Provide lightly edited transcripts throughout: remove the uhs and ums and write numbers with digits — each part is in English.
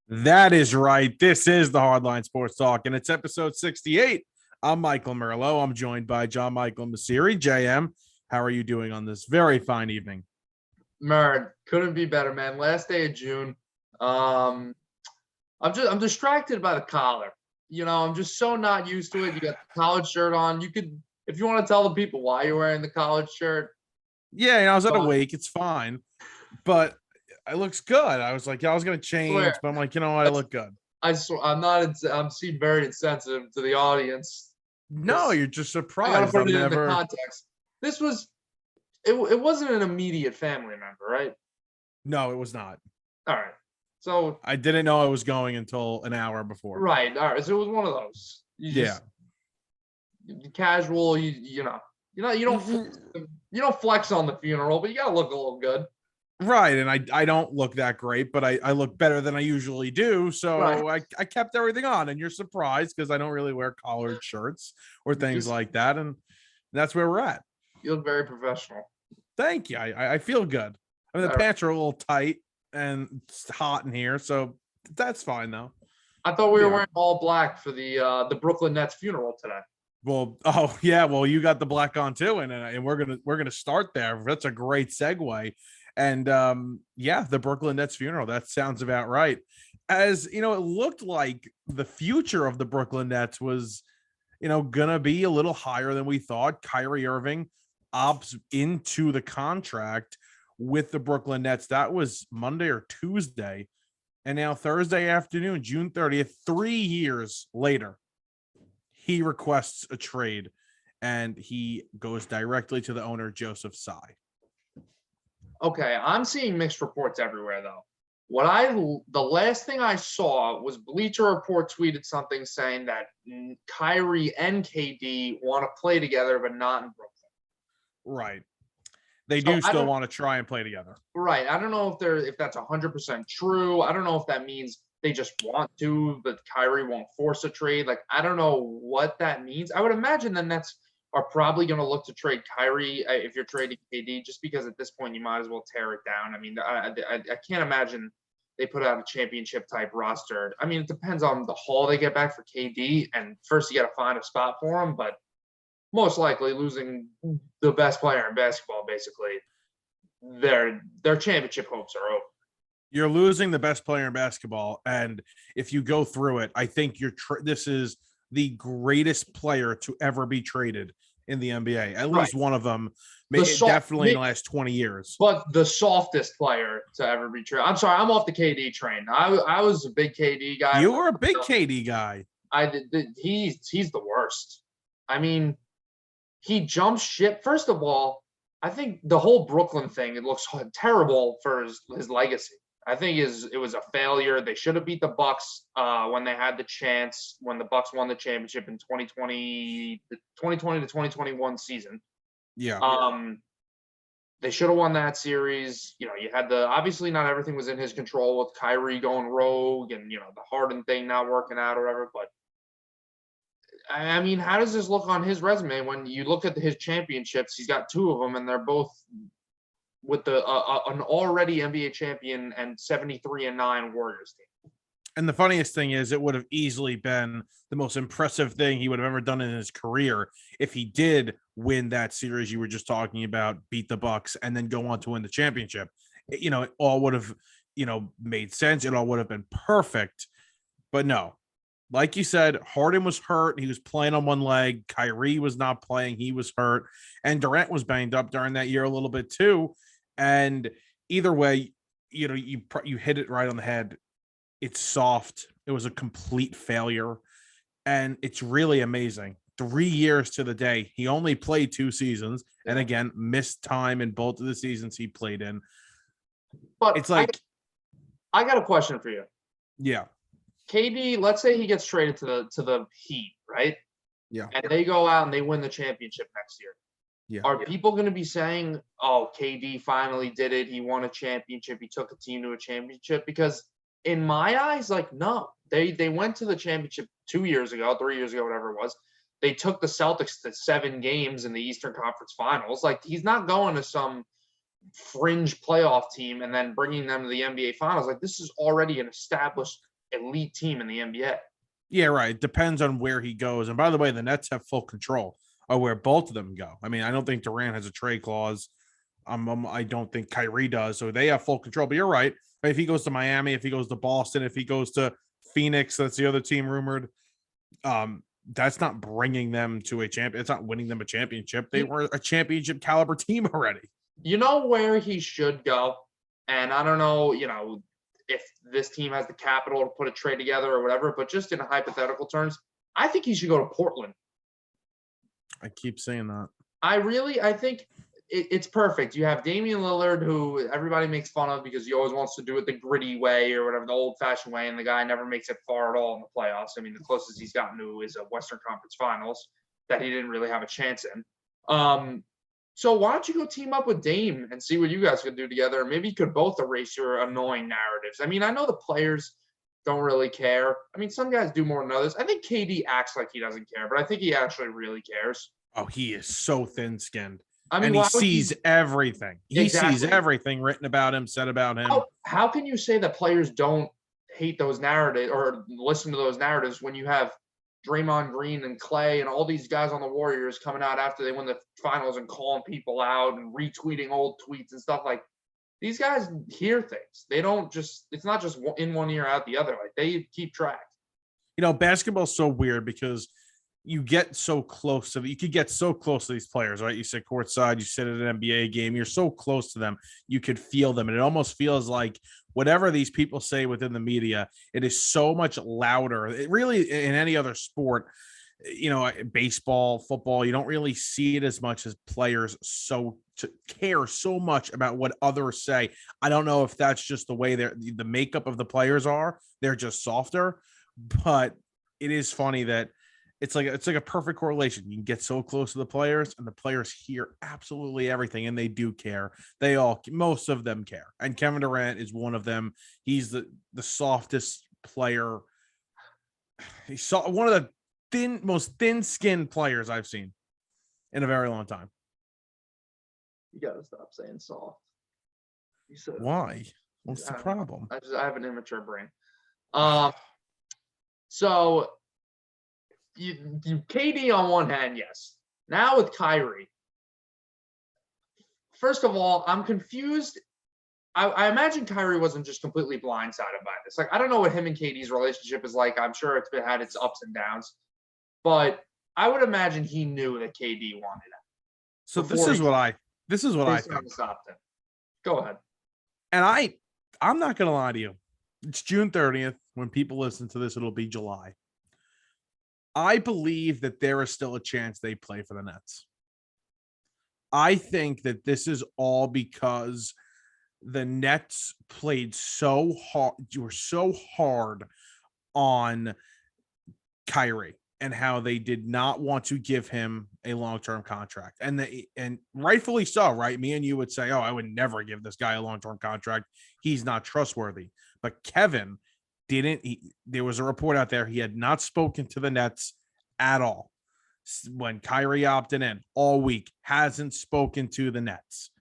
That is right. This is the Hardline Sports Talk, and it's episode 68. I'm Michael Merlo. I'm joined by John Michael Masiri. JM, how are you doing on this very fine evening? Merd, couldn't be better, man. Last day of June. Um, I'm distracted by the collar. I'm just so not used to it. You got the collared shirt on. You could, if you want to tell the people why you're wearing the collared shirt. Yeah, I was at a wake. It's fine, but it looks good. I was like, I was going to Swear, change, but I'm like, you know what? I look good. I swear, I'm not. I'm seem very insensitive to the audience. No, you're just I gotta surprised. put I'm it in the never. context. This was. It wasn't an immediate family member, right? No, it was not. All right. So I didn't know I was going until an hour before. right. All right. So it was one of those. Yeah. Casual. You don't flex on the funeral, but you gotta look a little good. Right. And I don't look that great, but I look better than I usually do. So Right. I kept everything on, and you're surprised because I don't really wear collared shirts or things like that. And that's where we're at. You look very professional. Thank you. I feel good. I mean, the pants are a little tight and it's hot in here, so that's fine though. I thought we were wearing all black for the Brooklyn Nets funeral today. Well, oh yeah, well you got the black on too, and we're gonna start there. That's a great segue. And yeah, the Brooklyn Nets funeral. That sounds about right. As you know, it looked like the future of the Brooklyn Nets was, gonna be a little higher than we thought. Kyrie Irving opts into the contract with the Brooklyn Nets. That was Monday or Tuesday. And now Thursday afternoon, June 30th, 3 years later, he requests a trade and he goes directly to the owner, Joseph Tsai. Okay, I'm seeing mixed reports everywhere though. The last thing I saw was Bleacher Report tweeted something saying that Kyrie and KD want to play together, but not in Brooklyn. Right. They do still want to try and play together. Right. I don't know if that's 100% true. I don't know if that means they just want to, but Kyrie won't force a trade. Like, I don't know what that means. I would imagine the Nets are probably going to look to trade Kyrie if you're trading KD, just because at this point you might as well tear it down. I mean, I can't imagine they put out a championship type roster. I mean, it depends on the haul they get back for KD, and first you got to find a spot for him, but most likely losing the best player in basketball, basically, their championship hopes are over. You're losing the best player in basketball, and if you go through it, I think this is the greatest player to ever be traded in the NBA. At least one of them, definitely in the last 20 years. But the softest player to ever be traded. I'm sorry, I'm off the KD train. I was a big KD guy. You were a big KD guy. He's the worst. I mean, he jumps ship. First of all, I think the whole Brooklyn thing, it looks terrible for his legacy. I think it was a failure. They should have beat the Bucks when they had the chance, when the Bucks won the championship in 2020 to 2021 season. Yeah. They should have won that series. You had obviously not everything was in his control with Kyrie going rogue and, the Harden thing not working out or whatever, but I mean, how does this look on his resume when you look at his championships? He's got 2 of them, and they're both with an already NBA champion and 73-9 Warriors team. And the funniest thing is, it would have easily been the most impressive thing he would have ever done in his career if he did win that series you were just talking about, beat the Bucks, and then go on to win the championship. It all would have, made sense. It all would have been perfect. But no. Like you said, Harden was hurt. He was playing on one leg. Kyrie was not playing. He was hurt. And Durant was banged up during that year a little bit too. And either way, you hit it right on the head. It's soft. It was a complete failure. And it's really amazing. 3 years to the day. He only played 2 seasons. And again, missed time in both of the seasons he played in. But it's like, I got a question for you. Yeah. KD, let's say he gets traded to the Heat, right? Yeah. And they go out and they win the championship next year. Yeah. Are people going to be saying, "Oh, KD finally did it. He won a championship. He took a team to a championship"? Because in my eyes, like, no, they went to the championship 2 years ago, 3 years ago, whatever it was. They took the Celtics to 7 games in the Eastern Conference Finals. Like, he's not going to some fringe playoff team and then bringing them to the NBA Finals. Like, this is already an established elite team in the NBA. Yeah, right. It depends on where he goes. And by the way, the Nets have full control of where both of them go. I mean, I don't think Durant has a trade clause. I don't think Kyrie does. So they have full control. But you're right. If he goes to Miami, if he goes to Boston, if he goes to Phoenix, that's the other team rumored. That's not bringing them to a champion. It's not winning them a championship. They were a championship caliber team already. You know where he should go? And I don't know, if this team has the capital to put a trade together or whatever, but just in hypothetical terms, I think he should go to Portland. I keep saying that. I think it's perfect. You have Damian Lillard, who everybody makes fun of because he always wants to do it the gritty way or whatever, the old-fashioned way, and the guy never makes it far at all in the playoffs. I mean, the closest he's gotten to is a Western Conference Finals that he didn't really have a chance in. So why don't you go team up with Dame and see what you guys could do together? Maybe you could both erase your annoying narratives. I mean, I know the players don't really care. I mean, some guys do more than others. I think KD acts like he doesn't care, but I think he actually really cares. Oh, he is so thin-skinned. I mean, and he sees everything. He sees everything written about him, said about him. How can you say that players don't hate those narratives or listen to those narratives when you have Draymond Green and Clay and all these guys on the Warriors coming out after they win the finals and calling people out and retweeting old tweets and stuff? Like, these guys hear things. They don't just, it's not just in one ear out the other. Like, they keep track. Basketball's so weird because you get so close to you could get so close to these players, right? You sit courtside, you sit at an NBA game, you're so close to them, you could feel them. And it almost feels like whatever these people say within the media, it is so much louder. It really, in any other sport, baseball, football, you don't really see it as much as players care so much about what others say. I don't know if that's just the way the makeup of the players are. They're just softer, but it is funny that it's like a perfect correlation. You can get so close to the players and the players hear absolutely everything and they do care. Most of them care. And Kevin Durant is one of them. He's the softest player. He's one of the most thin-skinned players I've seen in a very long time. You got to stop saying soft. Why? What's the problem? I have an immature brain. So you KD on one hand, yes. Now with Kyrie, first of all, I'm confused. I imagine Kyrie wasn't just completely blindsided by this. Like, I don't know what him and KD's relationship is like. I'm sure it's had its ups and downs, but I would imagine he knew that KD wanted it. So this is what I think. Go ahead. And I'm not gonna lie to you. It's June 30th. When people listen to this, it'll be July. I believe that there is still a chance they play for the Nets. I think that this is all because the Nets played so hard. You were so hard on Kyrie and how they did not want to give him a long-term contract. And rightfully so, right? Me and you would say, oh, I would never give this guy a long-term contract. He's not trustworthy. But Kevin there was a report out there. He had not spoken to the Nets at all when Kyrie opted in all week, hasn't spoken to the Nets.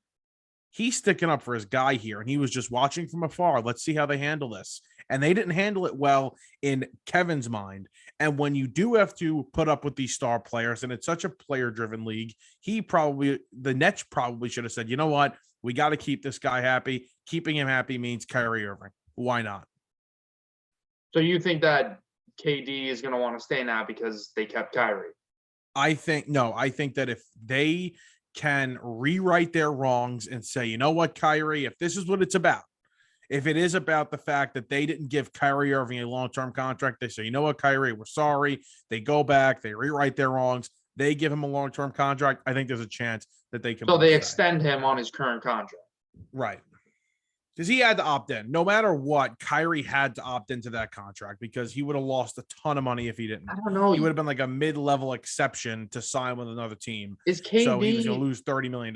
He's sticking up for his guy here, and he was just watching from afar. Let's see how they handle this. And they didn't handle it well in Kevin's mind. And when you do have to put up with these star players, and it's such a player-driven league, the Nets probably should have said, you know what? We got to keep this guy happy. Keeping him happy means Kyrie Irving. Why not? So you think that KD is going to want to stay now because they kept Kyrie? I think that if they can rewrite their wrongs and say, you know what, Kyrie, if this is what it's about, if it is about the fact that they didn't give Kyrie Irving a long-term contract, they say, you know what, Kyrie, we're sorry. They go back, they rewrite their wrongs, they give him a long-term contract. I think there's a chance that they can. So they extend him on his current contract. Right. Because he had to opt in. No matter what, Kyrie had to opt into that contract because he would have lost a ton of money if he didn't. I don't know. He would have been like a mid-level exception to sign with another team. Is KD, so he was going to lose $30 million.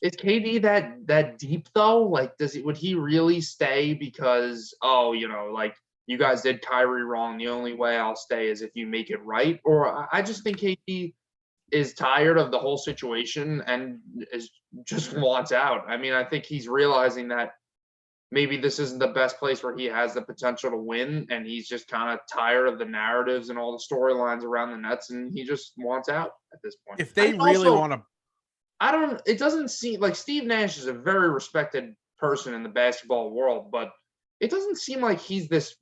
Is KD that deep though? Like, would he really stay because, like you guys did Kyrie wrong. The only way I'll stay is if you make it right. Or I just think KD is tired of the whole situation and just wants out. I mean, I think he's realizing that maybe this isn't the best place where he has the potential to win, and he's just kind of tired of the narratives and all the storylines around the Nets, and he just wants out at this point. If they really want to, I don't. It doesn't seem like Steve Nash is a very respected person in the basketball world, but it doesn't seem like he's this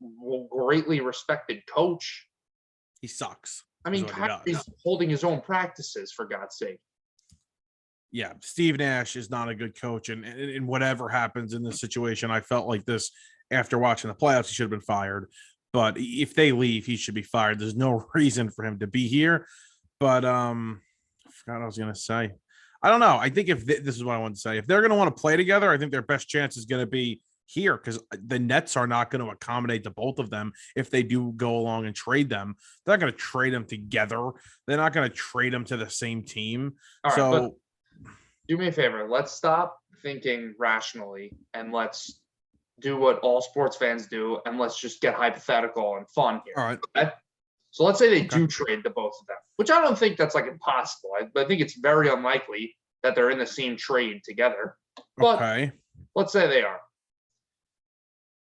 greatly respected coach. he sucks. I mean, Kyrie's holding his own practices, for God's sake. Yeah, Steve Nash is not a good coach, and whatever happens in this situation, I felt like this after watching the playoffs, he should have been fired. But if they leave, he should be fired. There's no reason for him to be here. But I forgot what I was gonna say. I don't know. I think if this is what I want to say, if they're gonna want to play together, I think their best chance is gonna be here because the Nets are not going to accommodate the both of them if they do go along and trade them. They're not going to trade them together. They're not going to trade them to the same team. All right, so do me a favor. Let's stop thinking rationally and let's do what all sports fans do, and let's just get hypothetical and fun here. All right. Okay? So let's say they do trade the both of them, which I don't think that's like impossible. I think it's very unlikely that they're in the same trade together. But let's say they are.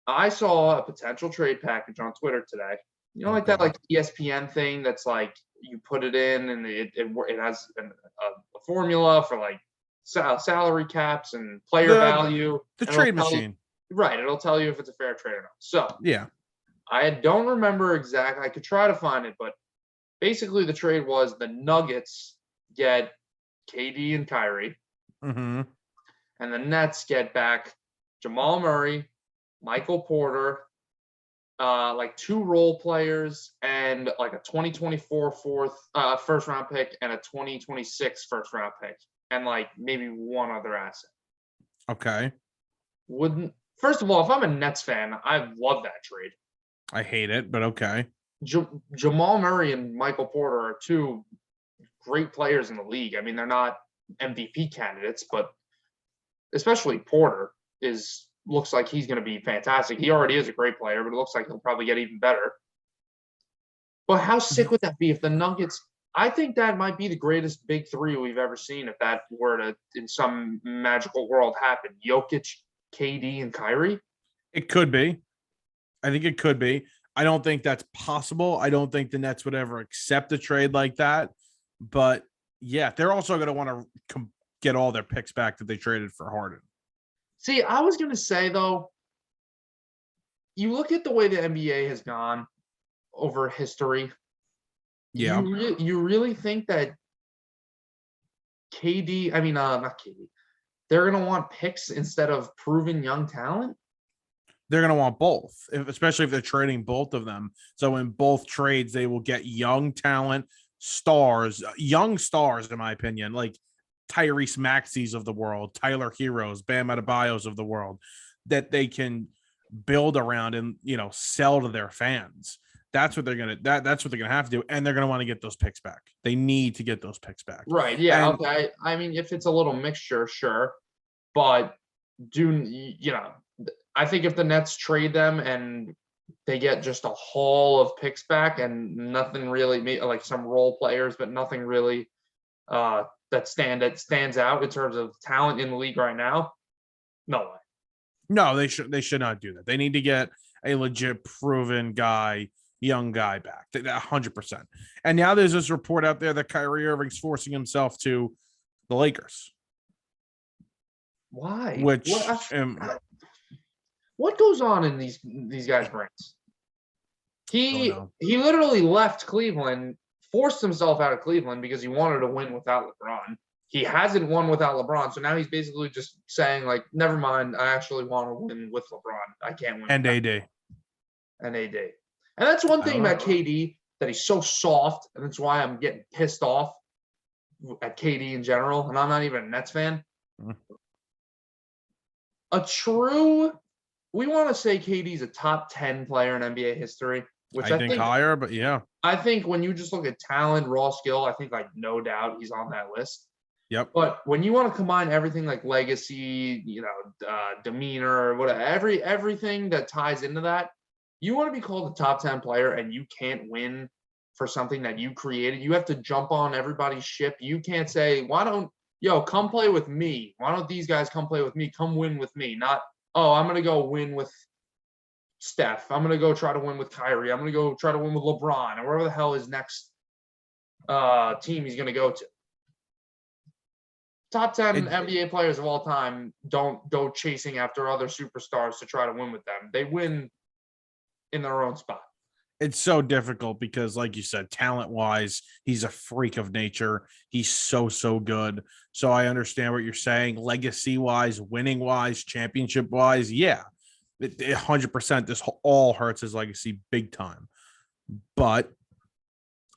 I saw a potential trade package on Twitter today. You know, like that like ESPN thing that's like you put it in and it has a formula for like salary caps and player value. The trade machine. Right. It'll tell you if it's a fair trade or not. So yeah, I don't remember exactly. I could try to find it, but basically the trade was the Nuggets get KD and Kyrie, and the Nets get back Jamal Murray, Michael Porter, like 2 role players, and like a 2024 first round pick and a 2026 first round pick, and like maybe one other asset. Okay. First of all, if I'm a Nets fan, I love that trade. I hate it, but okay. Jamal Murray and Michael Porter are 2 great players in the league. I mean, they're not MVP candidates, but especially Porter looks like he's going to be fantastic. He already is a great player, but it looks like he'll probably get even better. But how sick would that be if the Nuggets – I think that might be the greatest big 3 we've ever seen if that were to, in some magical world, happen. Jokic, KD, and Kyrie? It could be. I think it could be. I don't think that's possible. I don't think the Nets would ever accept a trade like that. But, yeah, they're also going to want to get all their picks back that they traded for Harden. See, I was going to say, though, you look at the way the NBA has gone over history. Yeah. You really think that KD, I mean, not KD, they're going to want picks instead of proven young talent? They're going to want both, especially if they're trading both of them. So in both trades, they will get young talent, young stars, in my opinion, like Tyrese Maxey's of the world, Tyler Heroes, Bam Adebayo's of the world, that they can build around and, sell to their fans. That's what they're gonna. That's what they're gonna have to do, and they're gonna want to get those picks back. They need to get those picks back. Right? Yeah. Okay. I mean, if it's a little mixture, sure, but I think if the Nets trade them and they get just a haul of picks back and nothing really, like some role players, but nothing really that stands out in terms of talent in the league right now, no way. No, they should not do that. They need to get a legit proven young guy back. 100%. And now there's this report out there that Kyrie Irving's forcing himself to the Lakers. Why? Which what goes on in these guys' brains? He literally left Cleveland, forced himself out of Cleveland because he wanted to win without LeBron. He hasn't won without LeBron, so now he's basically just saying, like, never mind, I actually want to win with LeBron. I can't win. And AD. And that's one thing about KD, that he's so soft, and that's why I'm getting pissed off at KD in general, and I'm not even a Nets fan. We want to say KD's a top 10 player in NBA history, which I think higher, but yeah. I think when you just look at talent, raw skill, I think, like, no doubt he's on that list. Yep. But when you want to combine everything like legacy, demeanor, whatever, everything that ties into that, you want to be called a top 10 player and you can't win for something that you created. You have to jump on everybody's ship. You can't say, come play with me. Why don't these guys come play with me? Come win with me. Not, oh, I'm gonna go win with Steph. I'm gonna go try to win with Kyrie. I'm gonna go try to win with LeBron or wherever the hell his next team he's gonna go to. Top 10 It, NBA players of all time don't go chasing after other superstars to try to win with them. They win in their own spot. it's so difficult because, like you said, talent wise, he's a freak of nature. He's so good. So I understand what you're saying. Legacy wise, winning wise, championship wise, yeah, 100%. This all hurts his legacy big time. But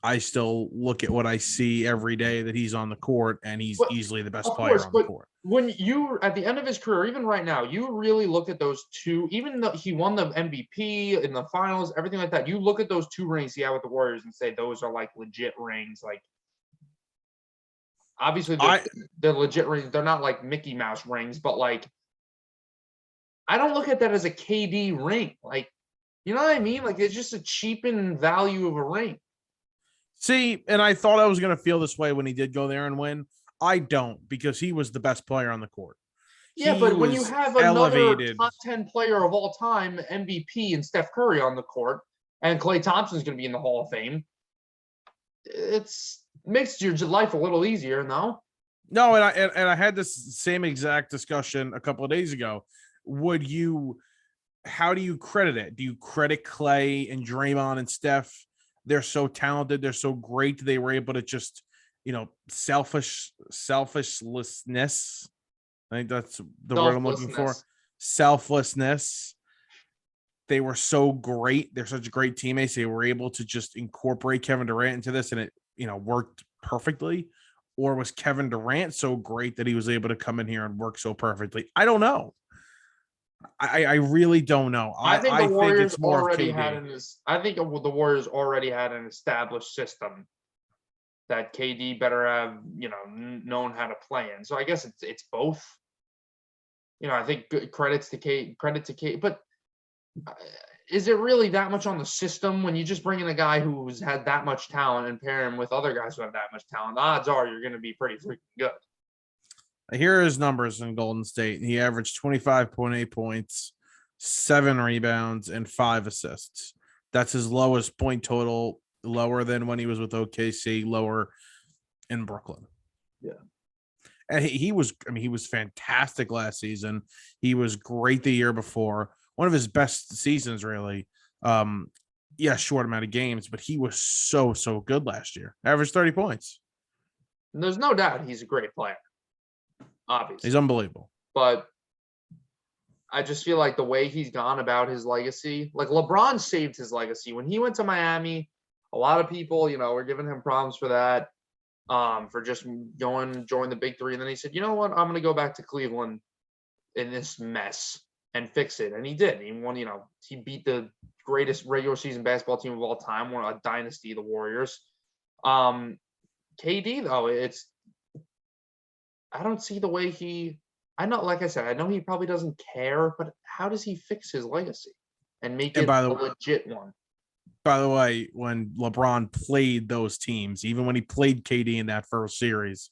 I still look at what I see every day that he's on the court, and he's But easily the best of player course, on the but court. when you at the end of his career, even right now, you really look at those two, even though he won the MVP in the finals, everything like that, you look at those 2 rings he had with the Warriors and say those are like legit rings. Like obviously I they're legit rings. They're not like Mickey Mouse rings, but like I don't look at that as a KD ring. Like, you know what I mean? Like it's just a cheapened value of a ring. see, and I thought I was going to feel this way when he did go there and win. I don't, because he was the best player on the court. Yeah, He but when you was have another elevated. top 10 player of all time, MVP, and Steph Curry on the court, and Klay Thompson's going to be in the Hall of Fame, it's makes your life a little easier, no? No, and I had this same exact discussion a couple of days ago. Would you? How do you credit it? Do you credit Clay and Draymond and Steph? They're so talented. They're so great. They were able to just, selfishness. I think that's the word I'm looking for. Selflessness. Selflessness. They were so great. They're such great teammates. They were able to just incorporate Kevin Durant into this, and it, worked perfectly. Or was Kevin Durant so great that he was able to come in here and work so perfectly? I don't know. I really don't know. I think the I think Warriors it's more of already had KD. I think the Warriors already had an established system that KD better have, known how to play in. So I guess it's both. I think credit to K, but is it really that much on the system when you just bring in a guy who's had that much talent and pair him with other guys who have that much talent? The odds are you're going to be pretty freaking good. Here are his numbers in Golden State. He averaged 25.8 points, 7 rebounds, and 5 assists. That's his lowest point total, lower than when he was with OKC, lower in Brooklyn. Yeah. And he was, he was fantastic last season. He was great the year before. One of his best seasons, really. Yeah, short amount of games, but he was so good last year. Averaged 30 points. And there's no doubt he's a great player, obviously. He's unbelievable. But I just feel like the way he's gone about his legacy, like LeBron saved his legacy. When he went to Miami, a lot of people, were giving him problems for that, for just join the big three. And then he said, you know what? I'm going to go back to Cleveland in this mess and fix it. And he did. He won, he beat the greatest regular season basketball team of all time, won a dynasty, the Warriors. KD, though, I don't see the way I know, like I said, I know he probably doesn't care, but how does he fix his legacy and make it a legit one? By the way, when LeBron played those teams, even when he played KD in that first series,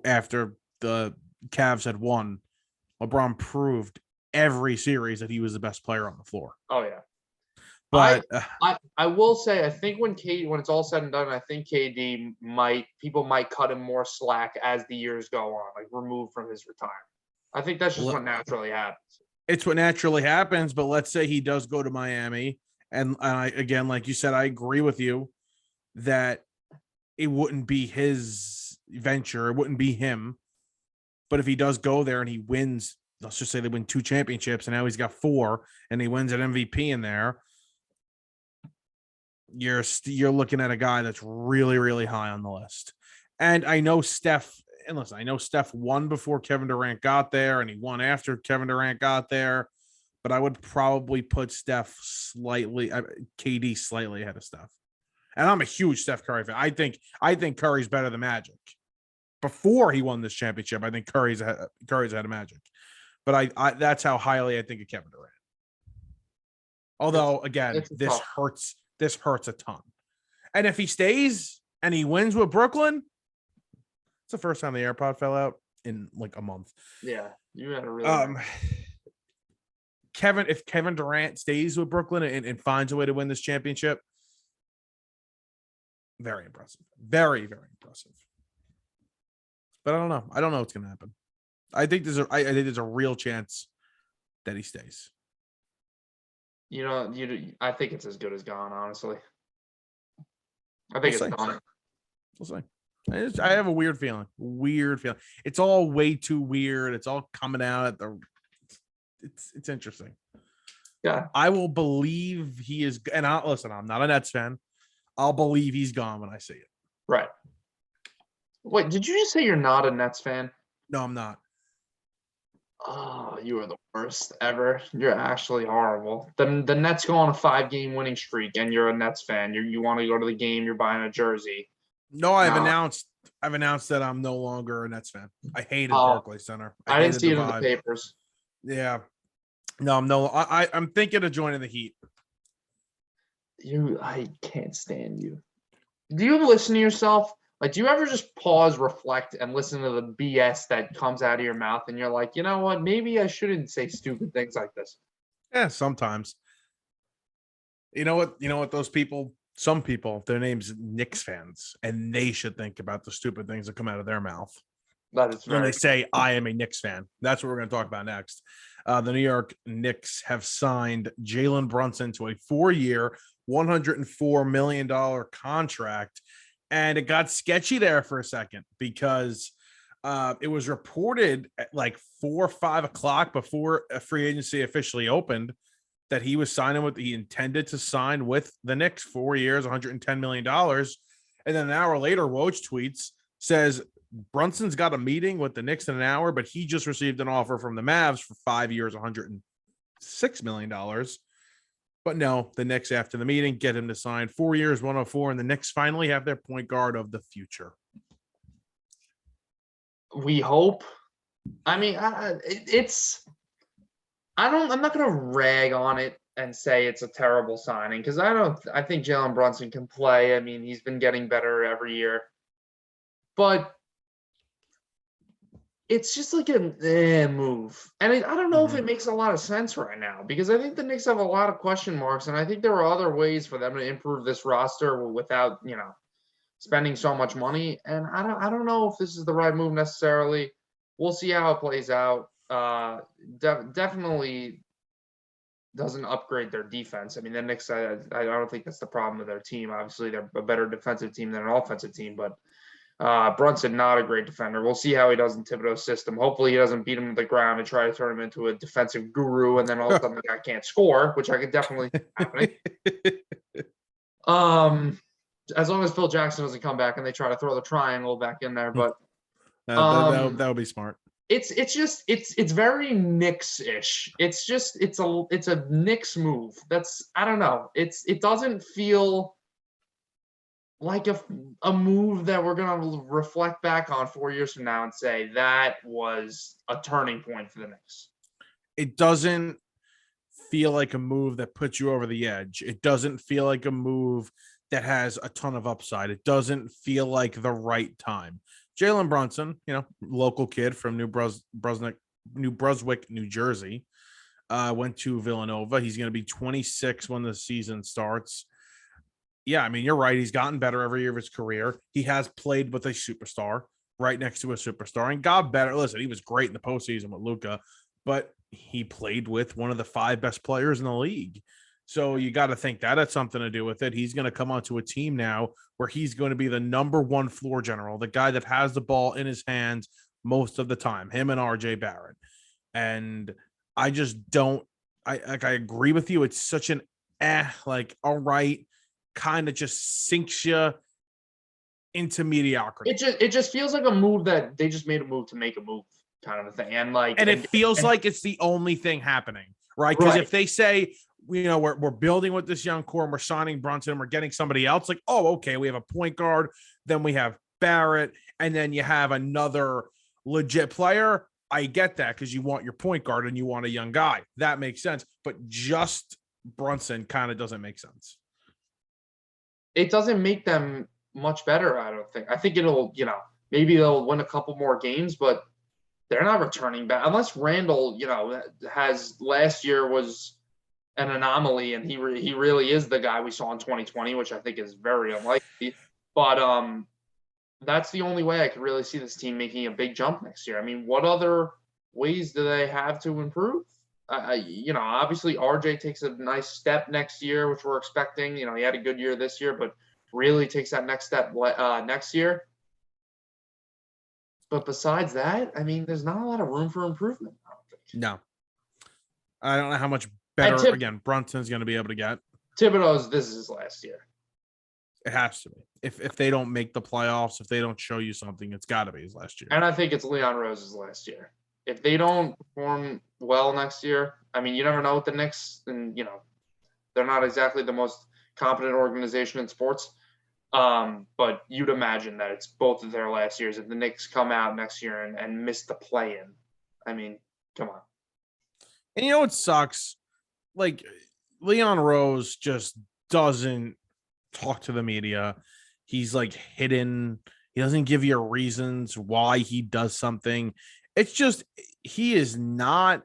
after the Cavs had won, LeBron proved every series that he was the best player on the floor. Oh yeah. But I will say, I think when it's all said and done, I think people might cut him more slack as the years go on, like removed from his retirement. I think that's just what naturally happens. It's what naturally happens. But let's say he does go to Miami, and I, again, like you said, I agree with you that it wouldn't be his venture. It wouldn't be him. But if he does go there and he wins, let's just say they win 2 championships, and now he's got 4, and he wins an MVP in there. You're looking at a guy that's really high on the list. And I know Steph, and listen, I know Steph won before Kevin Durant got there, and he won after Kevin Durant got there, but I would probably put KD slightly ahead of Steph. And I'm a huge Steph Curry fan. I think Curry's better than Magic. Before he won this championship, I think Curry's ahead of Magic. But I that's how highly I think of Kevin Durant. Although, again, this hurts. This hurts a ton. And if he stays and he wins with Brooklyn, it's the first time the AirPod fell out in like a month. Yeah, you had a really if Kevin Durant stays with Brooklyn and finds a way to win this championship, very impressive. Very, very impressive. But I don't know. I don't know what's going to happen. I think there's a real chance that he stays. I think it's as good as gone, honestly. I think it's done. We'll see. I have a weird feeling. It's all way too weird. It's all coming out at the. It's interesting. Yeah. I will believe he is. And listen, I'm not a Nets fan. I'll believe he's gone when I see it. Right. Wait, did you just say you're not a Nets fan? No, I'm not. Oh, you are the worst ever. You're actually horrible. The Nets go on a 5-game winning streak, and you're a Nets fan. You want to go to the game. You're buying a jersey. No, I've announced that I'm no longer a Nets fan. I hated Barclays Center. I didn't see it in the papers. Yeah. No, I'm thinking of joining the Heat. I can't stand you. Do you listen to yourself? Like, do you ever just pause, reflect, and listen to the BS that comes out of your mouth, and you're like, you know what? Maybe I shouldn't say stupid things like this. Yeah, sometimes. You know what? Some people, their name's Knicks fans, and they should think about the stupid things that come out of their mouth. That is when they say, I am a Knicks fan. That's what we're going to talk about next. The New York Knicks have signed Jalen Brunson to a 4-year, $104 million contract. And it got sketchy there for a second because it was reported at like 4 or 5 o'clock before a free agency officially opened that he intended to sign with the Knicks 4 years, $110 million. And then an hour later, Woj tweets, says Brunson's got a meeting with the Knicks in an hour, but he just received an offer from the Mavs for 5 years, $106 million. But no, the Knicks, after the meeting, get him to sign 4 years, 104, and the Knicks finally have their point guard of the future. We hope. I mean, I'm not going to rag on it and say it's a terrible signing because I think Jalen Brunson can play. I mean, he's been getting better every year. But it's just like a move. And I don't know if it makes a lot of sense right now because I think the Knicks have a lot of question marks, and I think there are other ways for them to improve this roster without, spending so much money. And I don't know if this is the right move necessarily. We'll see how it plays out. Definitely doesn't upgrade their defense. I mean, the Knicks, I don't think that's the problem with their team. Obviously, they're a better defensive team than an offensive team, but Brunson, not a great defender. We'll see how he does in Thibodeau's system. Hopefully he doesn't beat him to the ground and try to turn him into a defensive guru, and then all of a sudden the guy can't score, which I could definitely happen. As long as Phil Jackson doesn't come back and they try to throw the triangle back in there, but that would be smart. It's very Knicks-ish. It's a Knicks move. I don't know. It doesn't feel like a move that we're going to reflect back on 4 years from now and say that was a turning point for the Knicks. It doesn't feel like a move that puts you over the edge. It doesn't feel like a move that has a ton of upside. It doesn't feel like the right time. Jalen Brunson, local kid from New Brunswick, New Jersey, went to Villanova. He's going to be 26 when the season starts. Yeah, I mean, you're right. He's gotten better every year of his career. He has played with a superstar right next to a superstar and got better. Listen, he was great in the postseason with Luka, but he played with one of the 5 best players in the league. So you got to think that had something to do with it. He's going to come onto a team now where he's going to be the number 1 floor general, the guy that has the ball in his hands most of the time, him and RJ Barrett. And I just don't, I agree with you. It's such an all right, kind of just sinks you into mediocrity. It just feels like a move that they just made a move to make a move kind of a thing. And it feels like it's the only thing happening, right? Because if they say, we're building with this young core and we're signing Brunson and we're getting somebody else, like, oh, okay, we have a point guard, then we have Barrett, and then you have another legit player. I get that because you want your point guard and you want a young guy. That makes sense. But just Brunson kind of doesn't make sense. It doesn't make them much better, I don't think. I think it'll, maybe they'll win a couple more games, but they're not returning back unless Randall, has last year was an anomaly, and he really is the guy we saw in 2020, which I think is very unlikely. But that's the only way I could really see this team making a big jump next year. I mean, what other ways do they have to improve? Obviously RJ takes a nice step next year, which we're expecting. He had a good year this year, but really takes that next step next year. But besides that, I mean, there's not a lot of room for improvement, I don't think. No, I don't know how much better again Brunson's going to be able to get. This is his last year. It has to be. If they don't make the playoffs, if they don't show you something, it's got to be his last year. And I think it's Leon Rose's last year. If they don't perform well next year, I mean, you never know with the Knicks, and they're not exactly the most competent organization in sports. But you'd imagine that it's both of their last years. If the Knicks come out next year and miss the play-in, I mean, come on. And you know what sucks? Like, Leon Rose just doesn't talk to the media. He's like hidden. He doesn't give you reasons why he does something. It's just, he is not,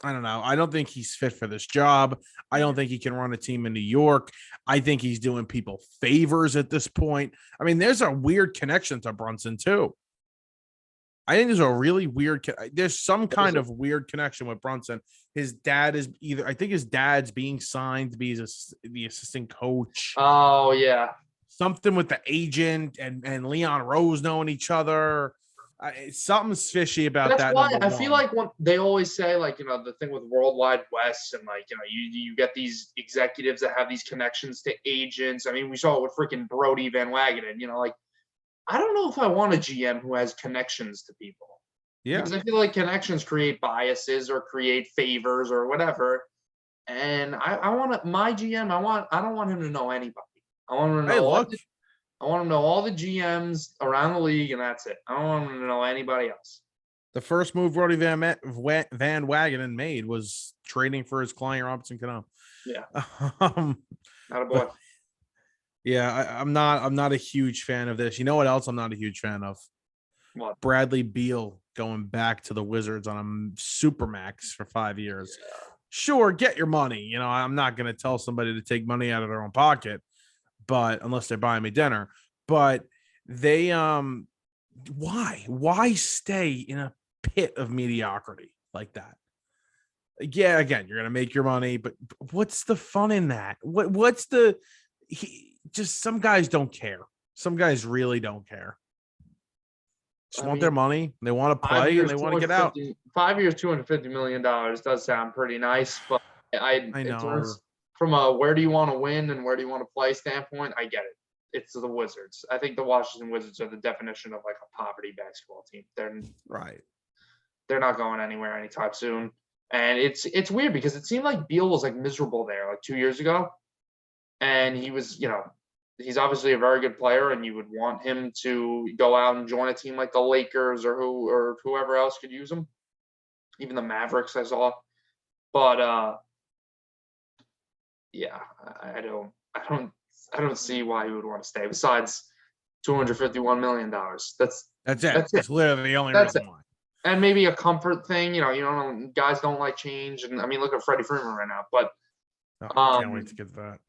I don't know. I don't think he's fit for this job. I don't think he can run a team in New York. I think he's doing people favors at this point. I mean, there's a weird connection to Brunson too. I think there's a really weird, there's some kind of weird connection with Brunson. His dad is I think his dad's being signed to be the assistant coach. Oh, yeah. Something with the agent and Leon Rose knowing each other. Something's fishy about that. That's why I feel like when they always say, like, the thing with Worldwide West, and like, you get these executives that have these connections to agents. I mean, we saw it with freaking Brody Van Wagenen, like, I don't know if I want a GM who has connections to people. Yeah. Because I feel like connections create biases or create favors or whatever. And I want my GM, I don't want him to know anybody. I want him to know I want him to know all the GMs around the league, and that's it. I don't want him to know anybody else. The first move Brody Van Wagenen made was trading for his client Robinson Cano. Yeah. Not a boy. Yeah, I'm not a huge fan of this. You know what else I'm not a huge fan of? What? Bradley Beal going back to the Wizards on a supermax for 5 years. Yeah. Sure, get your money. I'm not going to tell somebody to take money out of their own pocket, but unless they're buying me dinner. But they why stay in a pit of mediocrity like that? Yeah, again, you're going to make your money, but what's the fun in that? What's the just some guys don't care. Some guys really don't care. Just want their money. They want to play and they want to get out. 5 years, $250 million does sound pretty nice, but I know from a where do you want to win and where do you want to play standpoint, I get it. It's the Wizards. I think the Washington Wizards are the definition of like a poverty basketball team. They're not going anywhere anytime soon. And it's weird because it seemed like Beal was like miserable there like 2 years ago. And he was, he's obviously a very good player, and you would want him to go out and join a team like the Lakers or whoever else could use him. Even the Mavericks I saw. But yeah, I don't see why he would want to stay. Besides $251 million. That's it. That's literally the only reason why. And maybe a comfort thing, guys don't like change. And I mean, look at Freddie Freeman right now. But I can't wait to get to that.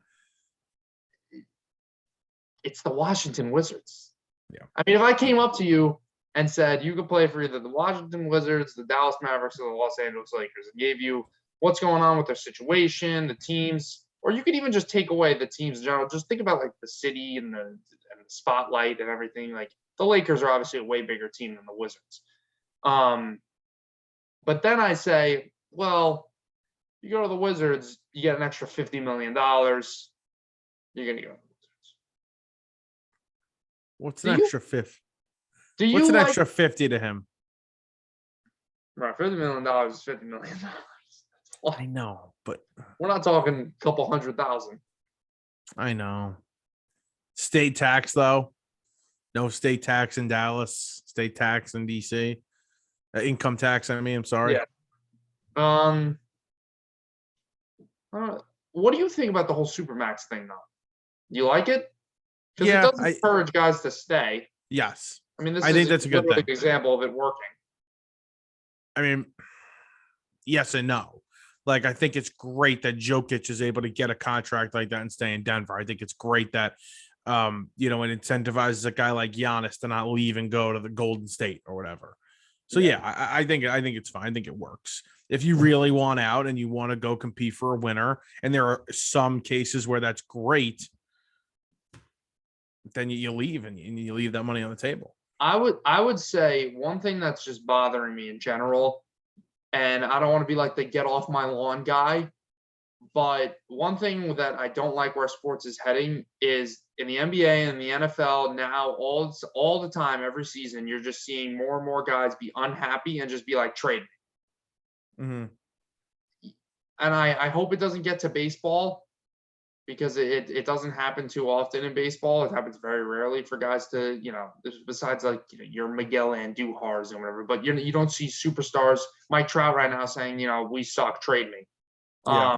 It's the Washington Wizards. Yeah. I mean, if I came up to you and said you could play for either the Washington Wizards, the Dallas Mavericks, or the Los Angeles Lakers, and gave you what's going on with their situation, the teams, or you could even just take away the teams in general. Just think about like the city and the spotlight and everything. Like the Lakers are obviously a way bigger team than the Wizards. But then I say, well, you go to the Wizards, you get an extra $50 million. You're gonna go. What's an extra 50? What's an extra 50 to him? Right, $50 million is $50 million. I know, but we're not talking a couple $100,000. I know. State tax though. No state tax in Dallas. State tax in DC. Income tax. I mean, I'm sorry. Yeah. What do you think about the whole Supermax thing, though? You like it? Because it doesn't encourage guys to stay. Yes. I mean, I think that's a good thing. Example of it working. I mean, yes and no. Like, I think it's great that Jokic is able to get a contract like that and stay in Denver. I think it's great that, it incentivizes a guy like Giannis to not leave and go to the Golden State or whatever. So Yeah. I think it's fine. I think it works. If you really want out and you want to go compete for a winner, and there are some cases where that's great, then you leave and you leave that money on the table. I would say one thing that's just bothering me in general, and I don't want to be like the get off my lawn guy, but one thing that I don't like where sports is heading is in the NBA and the NFL now, all the time, every season, you're just seeing more and more guys be unhappy and just be like, trade me. Mm-hmm. And I hope it doesn't get to baseball, because it doesn't happen too often in baseball. It happens very rarely for guys to, besides like your Miguel Andújars and whatever, but you don't see superstars. Mike Trout right now saying, we suck, trade me. Yeah.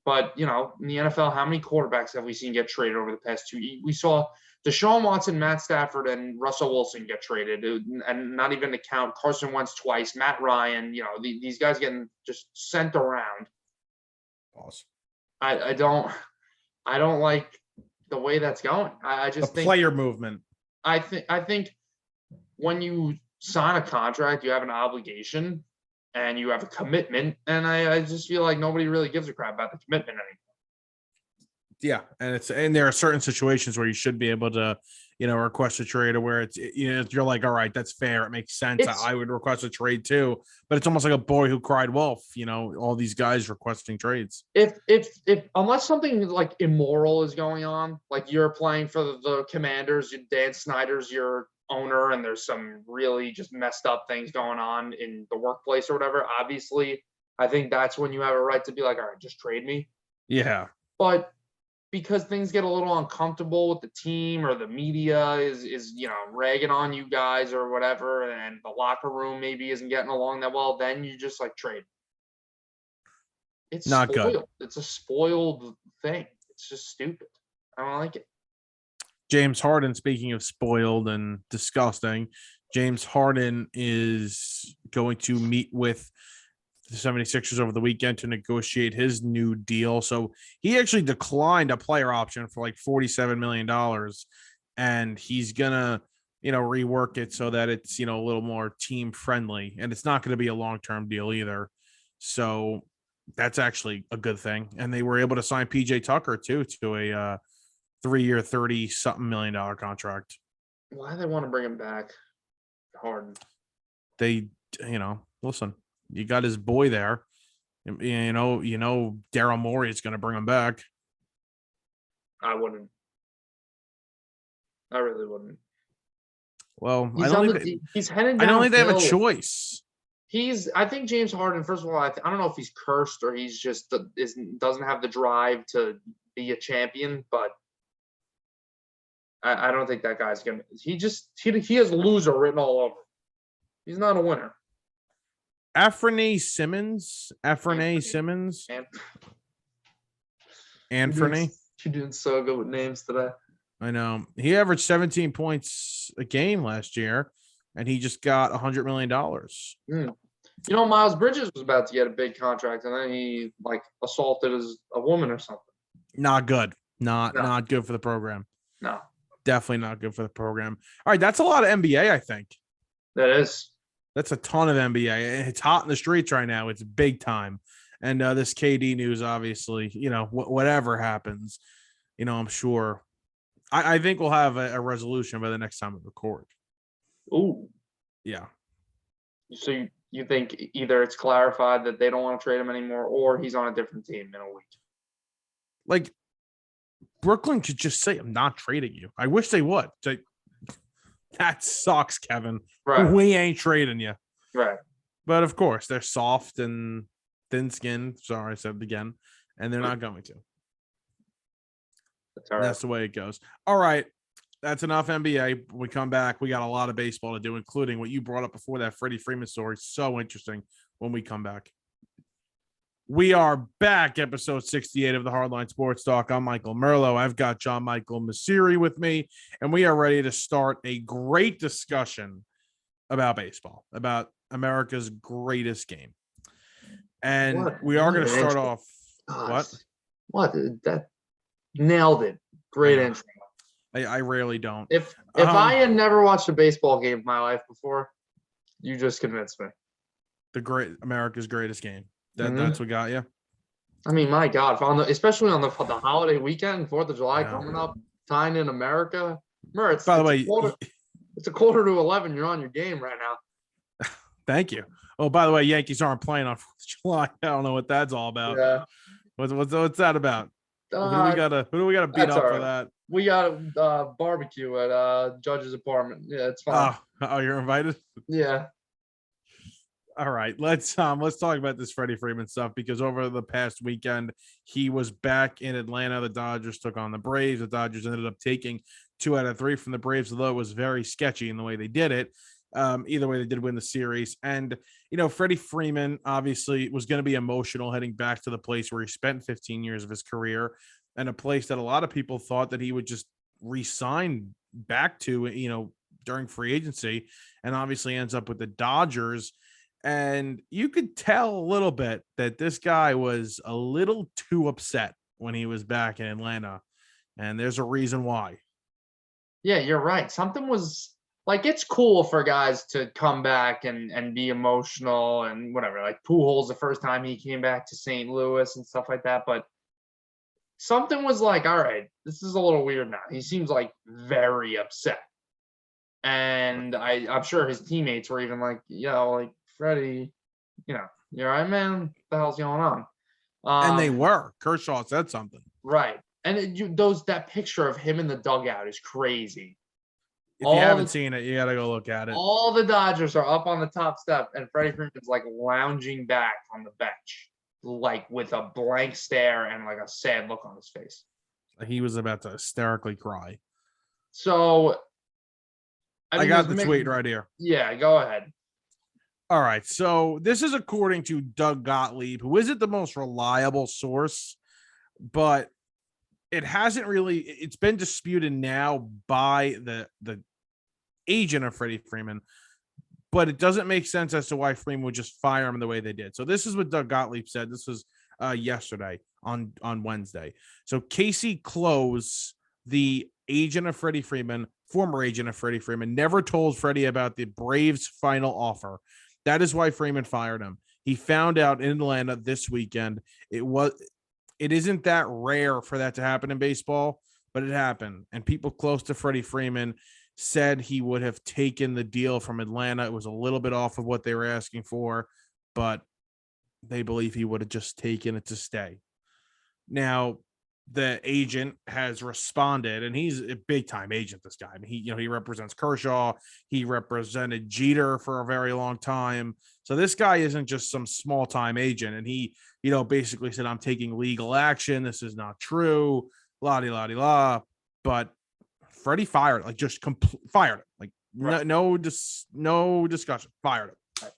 But in the NFL, how many quarterbacks have we seen get traded over the past 2 years? We saw Deshaun Watson, Matt Stafford, and Russell Wilson get traded, and not even to count Carson Wentz twice, Matt Ryan. These guys getting just sent around. Awesome. I don't like the way that's going. I just the think player movement. I think when you sign a contract, you have an obligation and you have a commitment, and I just feel like nobody really gives a crap about the commitment anymore. Yeah, and there are certain situations where you should be able to, request a trade, or where it's you're like, all right, that's fair, it makes sense. I would request a trade too, but it's almost like a boy who cried wolf. All these guys requesting trades. If unless something like immoral is going on, like you're playing for the Commanders, Dan Snyder's your owner, and there's some really just messed up things going on in the workplace or whatever, obviously, I think that's when you have a right to be like, all right, just trade me. Yeah. But because things get a little uncomfortable with the team, or the media is ragging on you guys or whatever, and the locker room maybe isn't getting along that well, then you just like trade. It's not spoiled. Good. It's a spoiled thing. It's just stupid. I don't like it. James Harden, speaking of spoiled and disgusting, James Harden is going to meet with the 76ers over the weekend to negotiate his new deal. So he actually declined a player option for like $47 million. And he's going to, rework it so that it's, a little more team friendly. And it's not going to be a long-term deal either. So that's actually a good thing. And they were able to sign PJ Tucker too, to a 3-year, $30-something million contract. Why do they want to bring him back, Harden? They, listen, you got his boy there. Daryl Morey is going to bring him back. I wouldn't. I really wouldn't. Well, he's heading down. I don't think they have a choice. I think James Harden, first of all, I don't know if he's cursed or he's just doesn't have the drive to be a champion, but I don't think that guy's gonna. He has loser written all over. He's not a winner. Anthony Simmons. Anthony. You're doing so good with names today. I know. He averaged 17 points a game last year, and he just got $100 million. Miles Bridges was about to get a big contract, and then he assaulted a woman or something. Not good. Not good for the program. No. Definitely not good for the program. All right, that's a lot of NBA, I think. That is. That's a ton of NBA. It's hot in the streets right now. It's big time. And this KD news, obviously, whatever happens, I'm sure. I think we'll have a resolution by the next time we record. Ooh. Yeah. So you think either it's clarified that they don't want to trade him anymore, or he's on a different team in a week? Like, Brooklyn could just say, I'm not trading you. I wish they would. That sucks, Kevin. Right. We ain't trading you. Right. But of course, they're soft and thin-skinned. Sorry, I said it again. And they're not going to. That's all right. That's the way it goes. All right. That's enough NBA. When we come back, we got a lot of baseball to do, including what you brought up before, that Freddie Freeman story. So interesting when we come back. We are back, episode 68 of the Hardline Sports Talk. I'm Michael Merlo. I've got John Michael Masiri with me, and we are ready to start a great discussion about baseball, about America's greatest game. And What? we are What going to an start intro. off. Gosh. What? What? That nailed it. I Great know. intro. I rarely don't. If I had never watched a baseball game in my life before, you just convinced me. The great America's greatest game. Mhm. That's what got you. I mean, my God, especially on the holiday weekend, 4th of July I know. coming up, tying in America. Remember, By the it's a way, quarter. It's a quarter to 11. You're on your game right now. thank you. Oh, by the way, Yankees aren't playing on 4th of July. I don't know what that's all about. Yeah. What's that about? Who do we gotta beat That's up all for right. that? We got a barbecue at Judge's apartment. Yeah, it's fine. Oh, you're invited. Yeah. All right, let's talk about this Freddie Freeman stuff, because over the past weekend he was back in Atlanta. The Dodgers took on the Braves. The Dodgers ended up taking 2 out of 3 from the Braves, although it was very sketchy in the way they did it. Either way, they did win the series. And Freddie Freeman obviously was going to be emotional heading back to the place where he spent 15 years of his career, and a place that a lot of people thought that he would just re-sign back to, during free agency, and obviously ends up with the Dodgers. And you could tell a little bit that this guy was a little too upset when he was back in Atlanta. And there's a reason why. Yeah, you're right. Something was like it's cool for guys to come back and be emotional and whatever. Like Pujols the first time he came back to St. Louis and stuff like that. But something was like, all right, this is a little weird now. He seems like very upset. And I'm sure his teammates were even like, like Freddie, you're right, man. What the hell's going on? And they were. Kershaw said something. Right. And that picture of him in the dugout is crazy. If you haven't seen it, you got to go look at it. All the Dodgers are up on the top step, and Freddie Freeman's like lounging back on the bench, like with a blank stare and like a sad look on his face. He was about to hysterically cry. So, I got the tweet right here. Yeah, go ahead. All right. So this is according to Doug Gottlieb, who isn't the most reliable source, but it's been disputed now by the agent of Freddie Freeman, but it doesn't make sense as to why Freeman would just fire him the way they did. So this is what Doug Gottlieb said. This was yesterday on Wednesday. So Casey Close, the agent of Freddie Freeman, former agent of Freddie Freeman, never told Freddie about the Braves' final offer. That is why Freeman fired him. He found out in Atlanta this weekend. It isn't that rare for that to happen in baseball, but it happened. And people close to Freddie Freeman said he would have taken the deal from Atlanta. It was a little bit off of what they were asking for, but they believe he would have just taken it to stay. Now, the agent has responded, and he's a big time agent. This guy, I mean, he represents Kershaw. He represented Jeter for a very long time. So this guy isn't just some small time agent. And he, basically said, "I'm taking legal action. This is not true." La di la di la. But Freddie fired, fired him. Like right. no discussion. Fired him.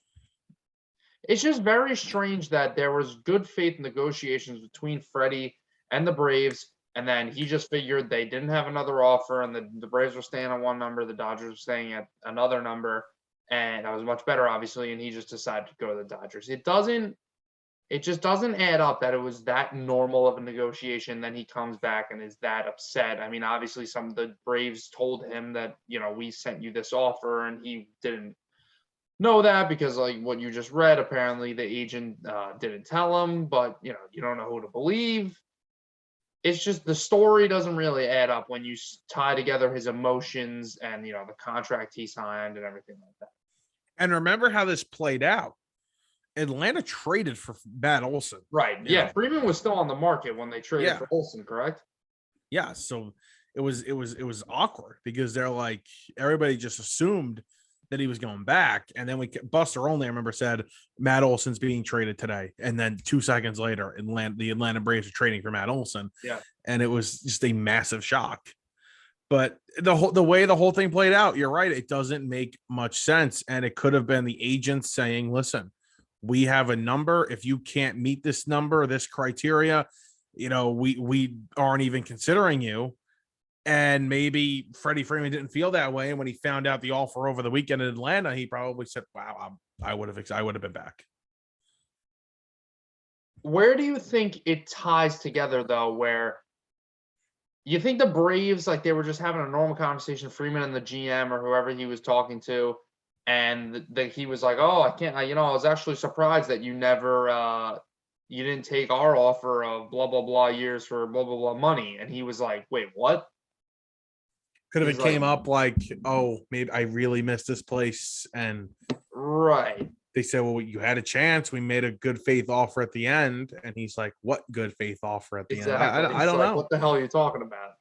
It's just very strange that there was good faith negotiations between Freddie and the Braves, and then he just figured they didn't have another offer, and the Braves were staying at one number, the Dodgers were staying at another number, and that was much better, obviously, and he just decided to go to the Dodgers. It just doesn't add up that it was that normal of a negotiation. Then he comes back and is that upset. I mean, obviously, some of the Braves told him that, we sent you this offer, and he didn't know that because, like what you just read, apparently the agent didn't tell him, but, you don't know who to believe. It's just the story doesn't really add up when you tie together his emotions and, the contract he signed and everything like that. And remember how this played out. Atlanta traded for Matt Olson. Right. Yeah. Freeman was still on the market when they traded for Olson, correct? Yeah. So it was awkward because they're like, everybody just assumed that he was going back. And then Buster Olney, I remember, said Matt Olson's being traded today. And then 2 seconds later, the Atlanta Braves are trading for Matt Olson. Yeah. And it was just a massive shock. But the way the whole thing played out, you're right. It doesn't make much sense. And it could have been the agent saying, listen, we have a number. If you can't meet this number, this criteria, we aren't even considering you. And maybe Freddie Freeman didn't feel that way. And when he found out the offer over the weekend in Atlanta, he probably said, wow, I would have been back. Where do you think it ties together though, where you think the Braves, like they were just having a normal conversation, Freeman and the GM or whoever he was talking to, and that he was like, "Oh, I can't. I was actually surprised that you never, you didn't take our offer of blah blah blah years for blah blah blah money." And he was like, "Wait, what?" Could have He's it like, came up like, oh, maybe I really missed this place. And "Right." they said, well, you had a chance. We made a good faith offer at the end. And he's like, what good faith offer at the end? Exactly. I He's don't like, know. "What the hell are you talking about?"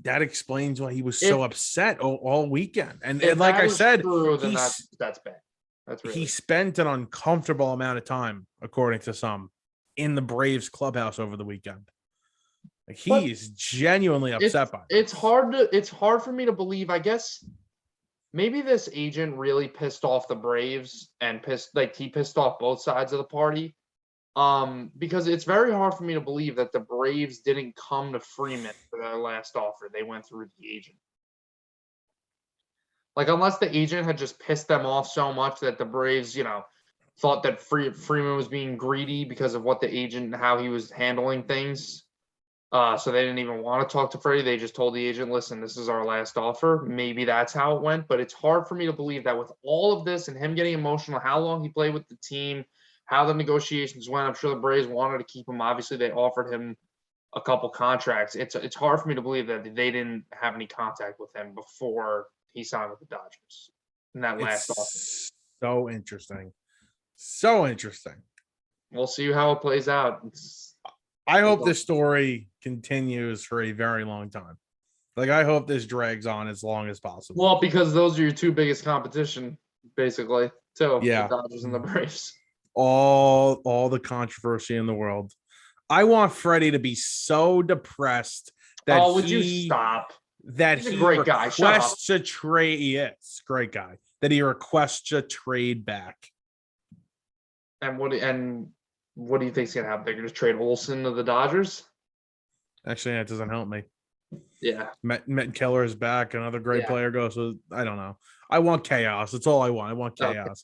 That explains why he was If so upset all weekend. And if like that I is said, true, then he's that's bad. That's really he bad. spent an uncomfortable amount of time, according to some, in the Braves clubhouse over the weekend. Like But he is genuinely it's upset by it's this. hard for me to believe. I guess maybe this agent really pissed off the Braves and he pissed off both sides of the party. Because it's very hard for me to believe that the Braves didn't come to Freeman for their last offer. They went through the agent. Like unless the agent had just pissed them off so much that the Braves, thought that Freeman was being greedy because of what the agent how he was handling things. So they didn't even want to talk to Freddie. They just told the agent, listen, this is our last offer. Maybe that's how it went. But it's hard for me to believe that with all of this and him getting emotional, how long he played with the team, how the negotiations went. I'm sure the Braves wanted to keep him. Obviously, they offered him a couple contracts. It's hard for me to believe that they didn't have any contact with him before he signed with the Dodgers in that last offer. It's so interesting. So interesting. We'll see how it plays out. I hope this story continues for a very long time. Like I hope this drags on as long as possible. Well, because those are your two biggest competition, basically, too. The Yeah. Dodgers and the Braves. All the controversy in the world. I want Freddie to be so depressed that Oh, would you stop? He's a he great guy. Shut up. requests a trade. Yes, great guy. That he requests a trade back. And what do you think's gonna happen? They're gonna trade Olsen to the Dodgers? Actually, that doesn't help me. Yeah. Met Keller is back. Another great Yeah. player goes. So I don't know. I want chaos. That's all I want. I want chaos. Okay.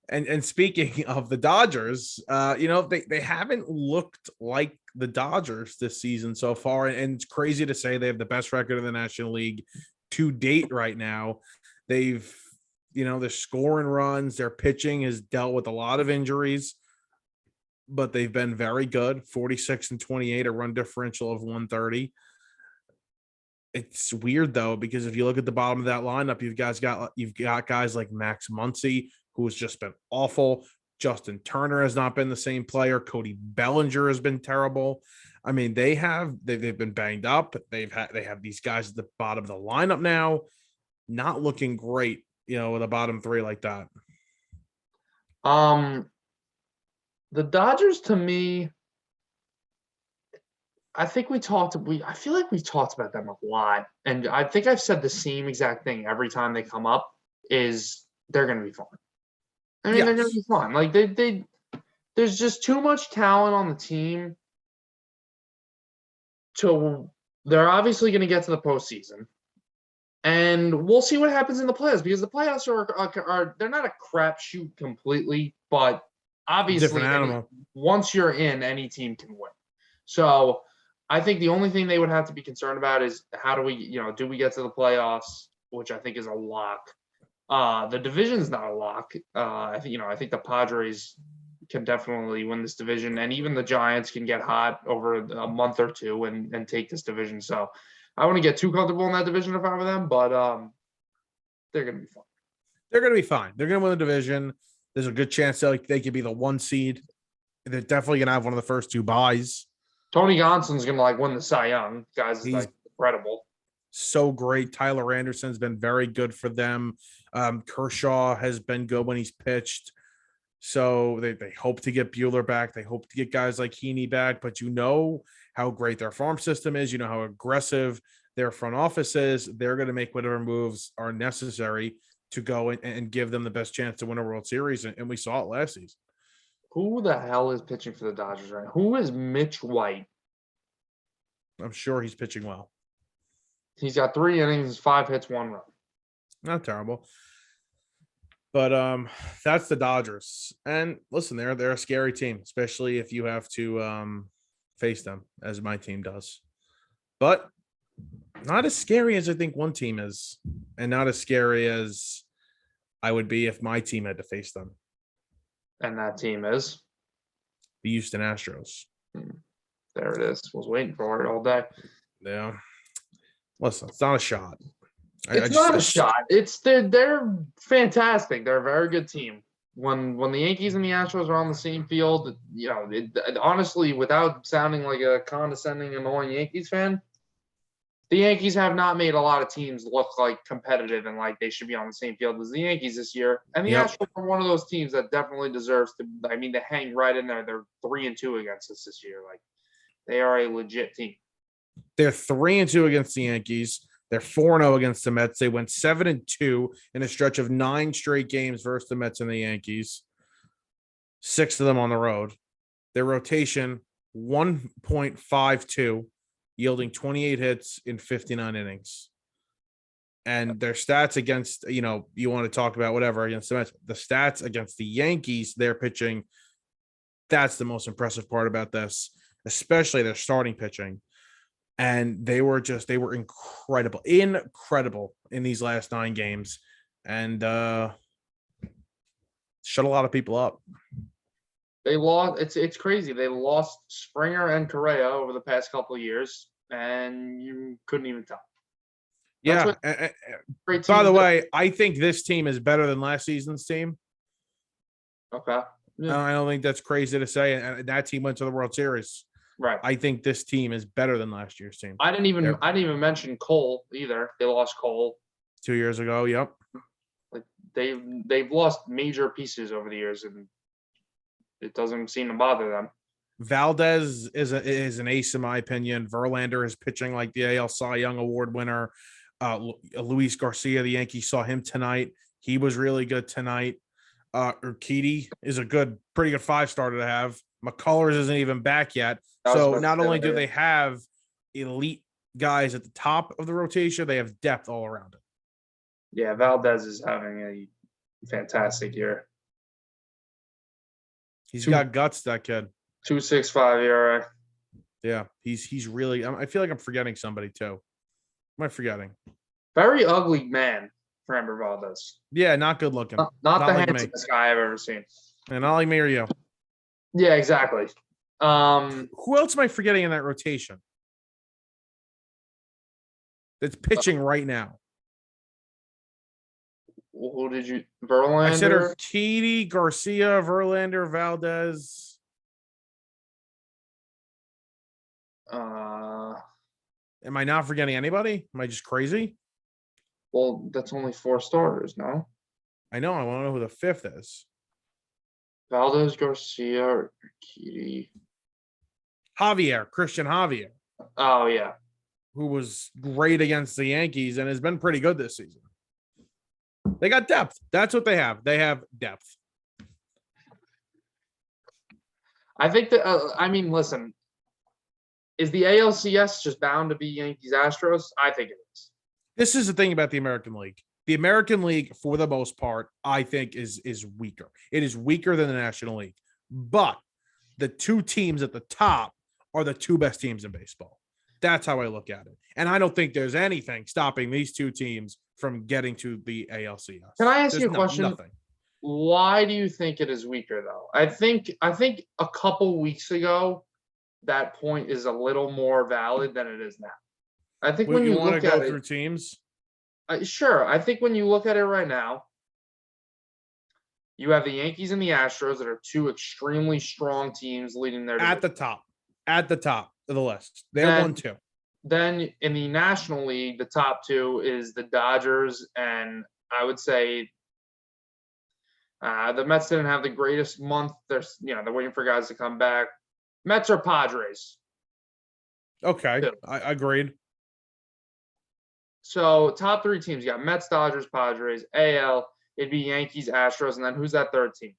And speaking of the Dodgers, they haven't looked like the Dodgers this season so far, and it's crazy to say they have the best record in the National League to date right now. They're scoring runs. Their pitching has dealt with a lot of injuries, but they've been very good. 46-28, a run differential of 130. It's weird though, because if you look at the bottom of that lineup, you've got guys like Max Muncy, who has just been awful. Justin Turner has not been the same player. Cody Bellinger has been terrible. I mean, they've been banged up. They have these guys at the bottom of the lineup now, not looking great, with a bottom three like that. The Dodgers to me, I feel like we talked about them a lot. And I think I've said the same exact thing every time they come up is they're gonna be fine. I mean, they're gonna be fine. Like there's just too much talent on the team they're obviously gonna get to the postseason. And we'll see what happens in the playoffs because the playoffs are they're not a crapshoot completely, but obviously once you're in, any team can win. So I think the only thing they would have to be concerned about is how do we, do we get to the playoffs, which I think is a lock. The division's not a lock. I think the Padres can definitely win this division, and even the Giants can get hot over a month or two and take this division. So I wouldn't get too comfortable in that division if I were them, but they're going to be fine. They're going to be fine. They're going to win the division. There's a good chance they could be the 1 seed. They're definitely going to have one of the first 2 buys. Tony Gonsolin's going to win the Cy Young. Guys, is incredible. So great. Tyler Anderson's been very good for them. Kershaw has been good when he's pitched. So they hope to get Buehler back. They hope to get guys like Heaney back, but how great their farm system is. How aggressive their front office is. They're going to make whatever moves are necessary to go and give them the best chance to win a World Series. And we saw it last season. Who the hell is pitching for the Dodgers right now? Who is Mitch White? I'm sure he's pitching well. He's got 3 innings, 5 hits, 1 run. Not terrible. But that's the Dodgers. And listen, they're a scary team, especially if you have to face them, as my team does. But not as scary as I think one team is, and not as scary as I would be if my team had to face them. And that team is The Houston Astros. there. It is. Was waiting for it all day. Yeah. Listen, it's not a shot. It's not a shot. It's they're fantastic. They're a very good team. When the Yankees and the Astros are on the same field, you know, honestly, without sounding like a condescending, annoying Yankees fan, the Yankees have not made a lot of teams look like competitive and like they should be on the same field as the Yankees this year. And the Astros are one of those teams that definitely deserves to. I mean, to hang right in there. They're 3-2 against us this year. Like they are a legit team. They're 3-2 against the Yankees. They're 4-0 against the Mets. They went 7-2 in a stretch of 9 straight games versus the Mets and the Yankees. 6 of them on the road. Their rotation 1.52, yielding 28 hits in 59 innings. And their stats against, you want to talk about whatever against the Mets. The stats against the Yankees, their pitching, that's the most impressive part about this, especially their starting pitching. And they were incredible in these last 9 games, and shut a lot of people up. They lost. It's crazy. They lost Springer and Correa over the past couple of years, and you couldn't even tell. Yeah. By the way, I think this team is better than last season's team. Okay. Yeah. I don't think that's crazy to say. And that team went to the World Series. Right. I think this team is better than last year's team. I didn't even mention Cole either. They lost Cole 2 years ago. Yep. Like they've lost major pieces over the years, and it doesn't seem to bother them. Valdez is an ace in my opinion. Verlander is pitching like the AL Cy Young Award winner. Luis Garcia, the Yankees, saw him tonight. He was really good tonight. Urquidy is pretty good 5-starter to have. McCullers isn't even back yet. So not only do they have elite guys at the top of the rotation, they have depth all around it. Yeah, Valdez is having a fantastic year. He's got guts, that kid. 2.65 ERA. Yeah, he's really. I feel like I'm forgetting somebody too. Am I forgetting? Very ugly man, Framber Valdez. Yeah, not good looking. Not the like handsomest guy I've ever seen. And not like me or you. Yeah, exactly. Who else am I forgetting in that rotation? That's pitching right now. Who did you? Verlander. I said Urquidy, Garcia, Verlander, Valdez. Am I not forgetting anybody? Am I just crazy? Well, that's only 4 starters, no? I know. I want to know who the 5th is. Valdez, Garcia, Urquidy. Christian Javier. Oh, yeah. Who was great against the Yankees and has been pretty good this season. They got depth. That's what they have. They have depth. I think that, listen, is the ALCS just bound to be Yankees Astros? I think it is. This is the thing about the American League. The American League, for the most part, I think is weaker. It is weaker than the National League. But the 2 teams at the top are the 2 best teams in baseball. That's how I look at it. And I don't think there's anything stopping these 2 teams from getting to the ALCS. Can I ask you a question? Nothing. Why do you think it is weaker, though? I think a couple weeks ago, that point is a little more valid than it is now. I think when you look at it, go through teams, sure. I think when you look at it right now, you have the Yankees and the Astros that are 2 extremely strong teams leading their at the top of the list. They're 1-2. Then in the National League, the top 2 is the Dodgers, and I would say the Mets didn't have the greatest month. They're waiting for guys to come back. Mets or Padres. Okay, I agreed. So top 3 teams, you got Mets, Dodgers, Padres. AL, it'd be Yankees, Astros, and then who's that 3rd team?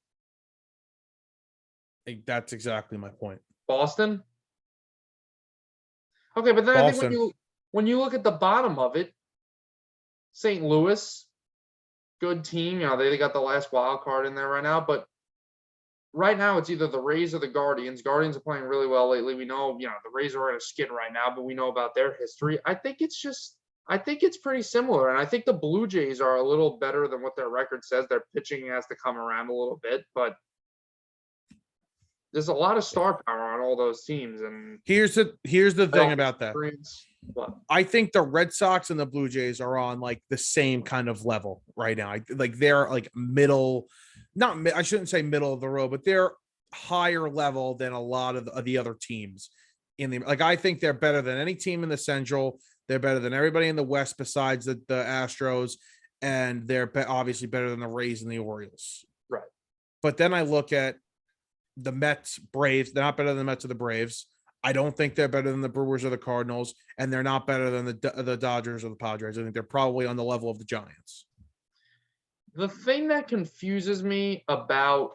I think that's exactly my point. Boston? Okay, but then Boston. I think when you look at the bottom of it, St. Louis, good team. They got the last wild card in there right now, but right now it's either the Rays or the Guardians. Guardians are playing really well lately. We know, the Rays are in a skid right now, but we know about their history. I think it's pretty similar. And I think the Blue Jays are a little better than what their record says. Their pitching has to come around a little bit, but there's a lot of star power on all those teams. And here's the thing about that. What? I think the Red Sox and the Blue Jays are on like the same kind of level right now. They're like middle, I shouldn't say middle of the road, but they're higher level than a lot of the other teams in the, I think they're better than any team in the Central. They're better than everybody in the West besides the Astros, and they're obviously better than the Rays and the Orioles. Right. But then I look at the Mets, Braves. They're not better than the Mets or the Braves. I don't think they're better than the Brewers or the Cardinals, and they're not better than the Dodgers or the Padres. I think they're probably on the level of the Giants. The thing that confuses me about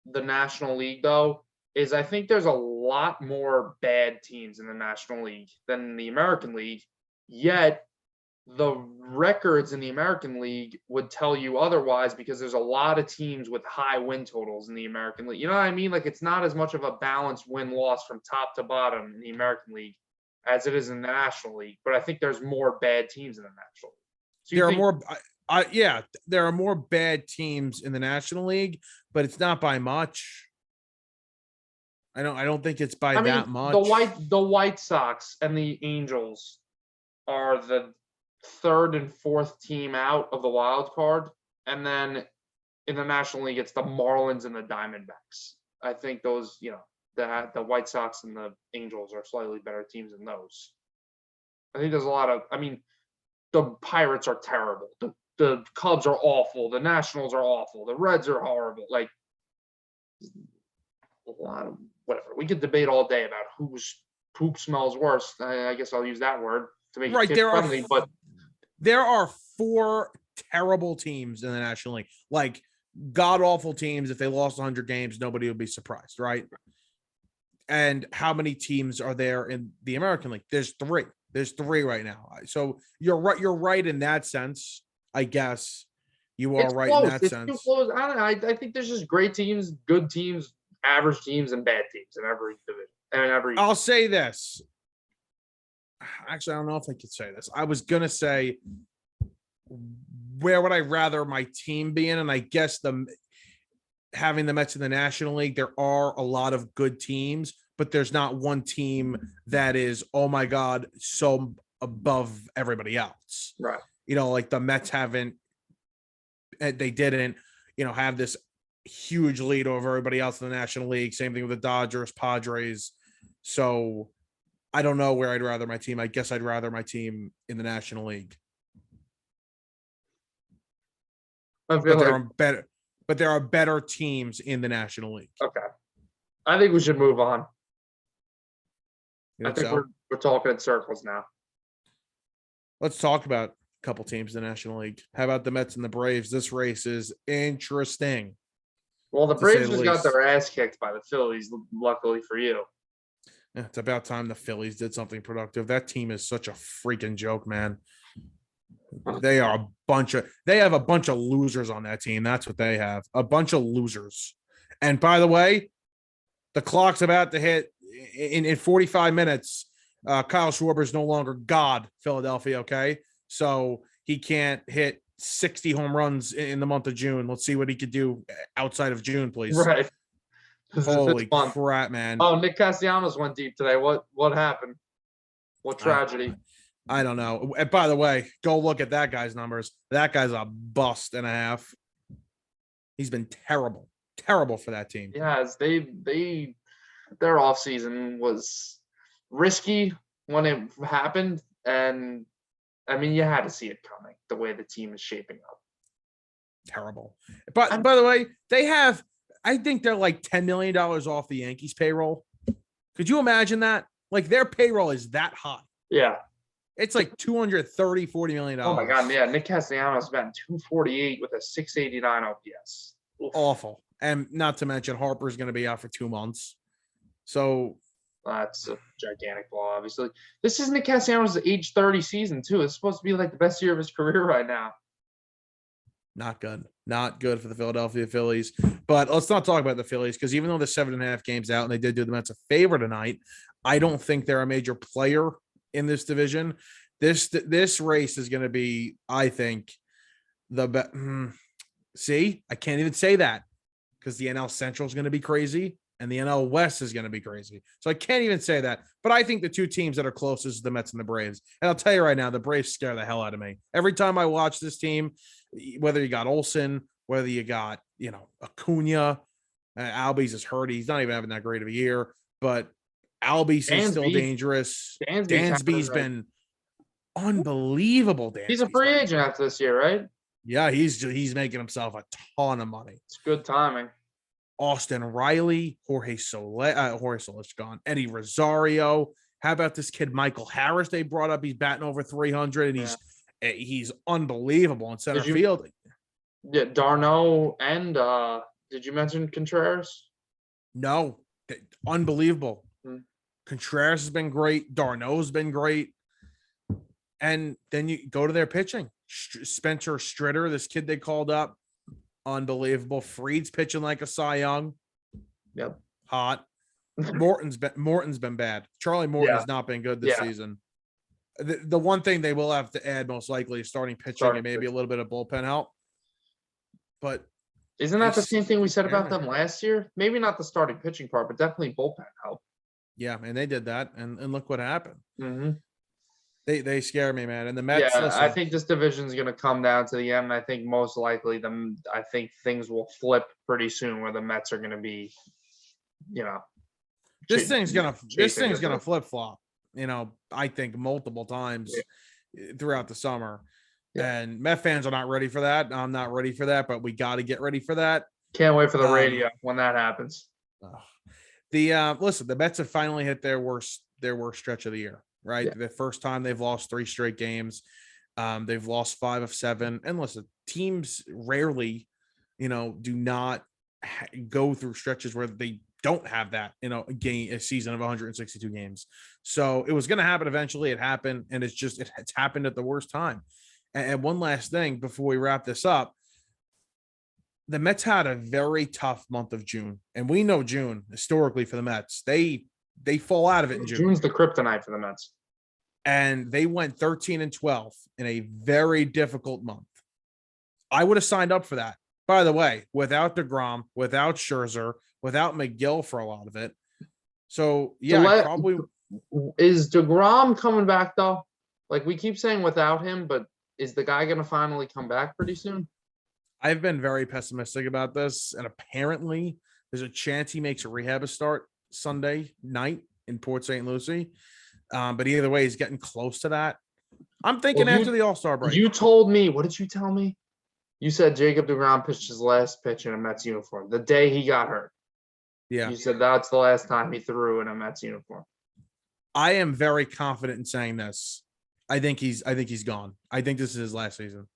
the National League, though, is I think there's a lot more bad teams in the National League than the American League, yet the records in the American League would tell you otherwise because there's a lot of teams with high win totals in the American League. You know what I mean? Like, it's not as much of a balanced win-loss from top to bottom in the American League as it is in the National League, but I think there's more bad teams in the National League. So there are more there are more bad teams in the National League, but it's not by much. I don't think it's by that much. The White Sox and the Angels are the third and fourth team out of the wild card, and then in the National League it's the Marlins and the Diamondbacks. I think those, the White Sox and the Angels are slightly better teams than those. I think there's a lot of, the Pirates are terrible. The Cubs are awful. The Nationals are awful. The Reds are horrible. Like, a lot of whatever. We could debate all day about whose poop smells worse. I guess I'll use that word to make it kid friendly. But there are 4 terrible teams in the National League, like god awful teams. If they lost 100 games, nobody would be surprised, right? And how many teams are there in the American League? There's 3. There's 3 right now. So you're right. You're right in that sense. I guess you are right in that sense. It's too close. I think there's just great teams, good teams, average teams, and bad teams in every division. And I'll say this. Actually, I don't know if I could say this. I was gonna say, where would I rather my team be in? And I guess having the Mets in the National League, there are a lot of good teams, but there's not one team that is, oh my God, so above everybody else. Right. Like the Mets didn't, have this huge lead over everybody else in the National League. Same thing with the Dodgers, Padres. So I don't know where I'd rather my team. I guess I'd rather my team in the National League. There are better teams in the National League. Okay. I think we should move on. I think so? we're talking in circles now. Let's talk about a couple teams in the National League. How about the Mets and the Braves? This race is interesting. Well, the Braves just got their ass kicked by the Phillies, luckily for you. Yeah, it's about time the Phillies did something productive. That team is such a freaking joke, man. They have a bunch of losers on that team. That's what they have. A bunch of losers. And by the way, the clock's about to hit in 45 minutes. Kyle Schwarber is no longer God, Philadelphia. Okay. So he can't hit 60 home runs in the month of June. Let's see what he could do outside of June, please. Right. Holy crap, man. Oh, Nick Castellanos went deep today. What happened? What tragedy? I don't know. And by the way, go look at that guy's numbers. That guy's a bust and a half. He's been terrible for that team. Yes, their offseason was risky when it happened, and you had to see it coming the way the team is shaping up. Terrible. But by the way, I think they're like $10 million off the Yankees payroll. Could you imagine that? Like, their payroll is that high. Yeah. It's like $40 million. Oh my God. Yeah. Nick Castellanos batting 248 with a 689 OPS. Oof. Awful. And not to mention Harper's going to be out for 2 months. So That's a gigantic blow, obviously. This is Nick Castellanos' age 30 season, too. It's supposed to be like the best year of his career right now. Not good. Not good for the Philadelphia Phillies. But let's not talk about the Phillies, because even though they're 7.5 games out and they did do the Mets a favor tonight, I don't think they're a major player in this division. This race is going to be, I think, the best. See, I can't even say that because the NL Central is going to be crazy and the NL West is going to be crazy. So I can't even say that. But I think the two teams that are closest are the Mets and the Braves. And I'll tell you right now, the Braves scare the hell out of me. Every time I watch this team, whether you got Olsen, whether you got, Acuna, Albies is hurt. He's not even having that great of a year, but Albies is still dangerous. Dansby's been unbelievable. He's a free agent after this year, right? Yeah, he's making himself a ton of money. It's good timing. Austin Riley, Jorge Soler's gone. Eddie Rosario. How about this kid Michael Harris? They brought up. He's batting over 300, and he's unbelievable in center field. Yeah, d'Arnaud and did you mention Contreras? No, unbelievable. Contreras has been great. d'Arnaud's been great. And then you go to their pitching. Spencer Strider, this kid they called up, unbelievable. Fried's pitching like a Cy Young. Yep. Hot. Morton's been bad. Charlie Morton has not been good this season. The one thing they will have to add most likely is starting pitching and maybe a little bit of bullpen help. But isn't that the same thing we said about them last year? Maybe not the starting pitching part, but definitely bullpen help. Yeah, and they did that, and look what happened. Mm-hmm. They scare me, man. And the Mets. Yeah, listen, I think this division is going to come down to the end. I think most likely I think things will flip pretty soon, where the Mets are going to be, this thing's gonna flip flop. I think multiple times throughout the summer. Yeah. And Met fans are not ready for that. I'm not ready for that, but we got to get ready for that. Can't wait for the radio when that happens. Listen, the Mets have finally hit their worst stretch of the year, right? Yeah. The first time they've lost 3 straight games. They've lost 5 of 7. And listen, teams rarely, do not go through stretches where they don't have that, a season of 162 games. So it was going to happen eventually. It happened, and it's happened at the worst time. And one last thing before we wrap this up, the Mets had a very tough month of June, and we know June historically for the Mets, they fall out of it in June. June's the kryptonite for the Mets, and they went 13-12 in a very difficult month. I would have signed up for that. By the way, without DeGrom, without Scherzer, without McGill for a lot of it. So yeah, probably is DeGrom coming back though? Like we keep saying without him, but is the guy going to finally come back pretty soon? I've been very pessimistic about this, and apparently there's a chance he makes a rehab start Sunday night in Port St. Lucie. But either way, he's getting close to that. I'm thinking after the All-Star break. You told me, what did you tell me? You said Jacob DeGrom pitched his last pitch in a Mets uniform the day he got hurt. Yeah. You said that's the last time he threw in a Mets uniform. I am very confident in saying this. I think he's gone. I think this is his last season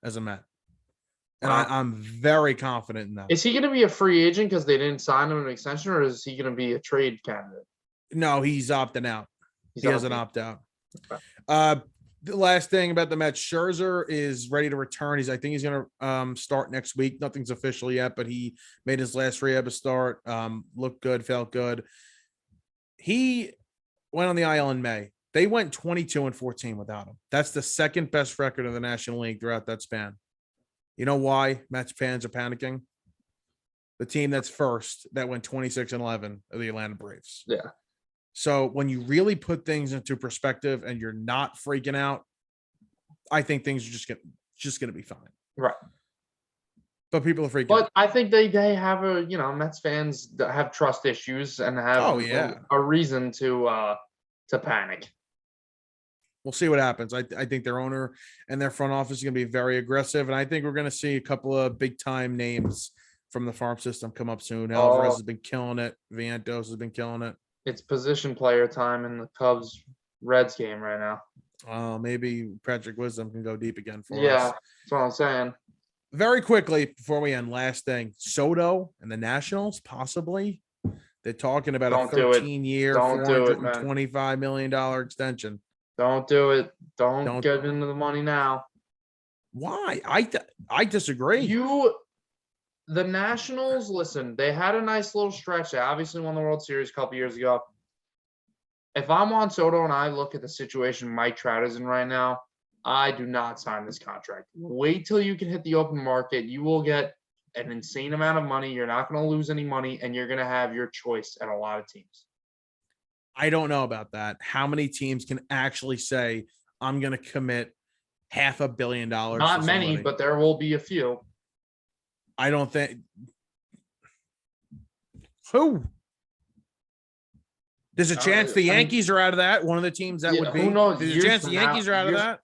as a Met. And I'm very confident in that. Is he going to be a free agent because they didn't sign him an extension, or is he going to be a trade candidate? No, he's opting out. He has an opt out. Okay. The last thing about the Mets, Scherzer is ready to return. I think he's going to start next week. Nothing's official yet, but he made his last rehab start. Looked good, felt good. He went on the IL in May. They went 22-14 without him. That's the second best record in the National League throughout that span. You know why Mets fans are panicking? The team that's first that went 26-11 are the Atlanta Braves. Yeah. So when you really put things into perspective and you're not freaking out, I think things are just going to be fine. Right. But people are freaking out. But I think they have Mets fans that have trust issues and have a reason to panic. We'll see what happens. I think their owner and their front office is going to be very aggressive. And I think we're going to see a couple of big time names from the farm system come up soon. Alvarez has been killing it. Vientos has been killing it. It's position player time in the Cubs Reds game right now. Maybe Patrick Wisdom can go deep again for us. Yeah, that's what I'm saying. Very quickly before we end, last thing, Soto and the Nationals, possibly. They're talking about Don't a do it. 13-year, Don't do it, man. $425 million extension. Don't do it. Don't Don't. get into the money now. Why? I disagree. The Nationals, listen, they had a nice little stretch. They obviously won the World Series a couple years ago. If I'm Juan Soto and I look at the situation Mike Trout is in right now, I do not sign this contract. Wait till you can hit the open market. You will get an insane amount of money. You're not going to lose any money, and you're going to have your choice at a lot of teams. I don't know about that. How many teams can actually say, I'm going to commit $500 million? Not many, but there will be a few. I don't think. Who? There's a chance the Yankees are out of that. One of the teams that would be. Who knows? There's a chance the Yankees are out of that.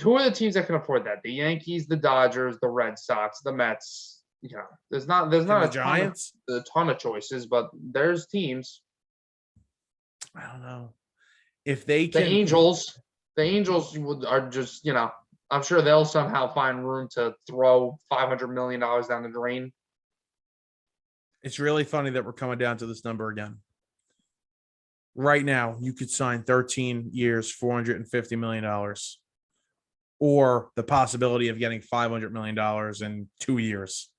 Who are the teams that can afford that? The Yankees, the Dodgers, the Red Sox, the Mets. Yeah, there's not a Giants. Ton of choices, but there's teams. I don't know if they can. The Angels are just, I'm sure they'll somehow find room to throw $500 million down the drain. It's really funny that we're coming down to this number again. Right now, you could sign 13 years, $450 million, or the possibility of getting $500 million in 2 years.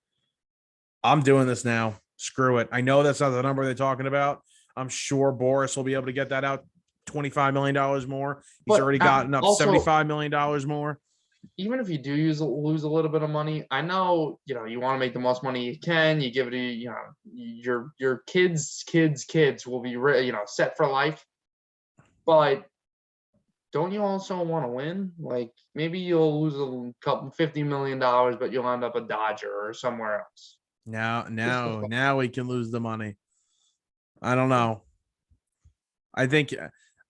I'm doing this now. Screw it. I know that's not the number they're talking about. I'm sure Boris will be able to get that out $25 million more. He's already gotten up $75 million more. Even if you do lose a little bit of money, I know, you want to make the most money you can. You give it to, your kids will be, set for life. But don't you also want to win? Like, maybe you'll lose a couple $50 million, but you'll end up a Dodger or somewhere else. Now we can lose the money. I don't know. I think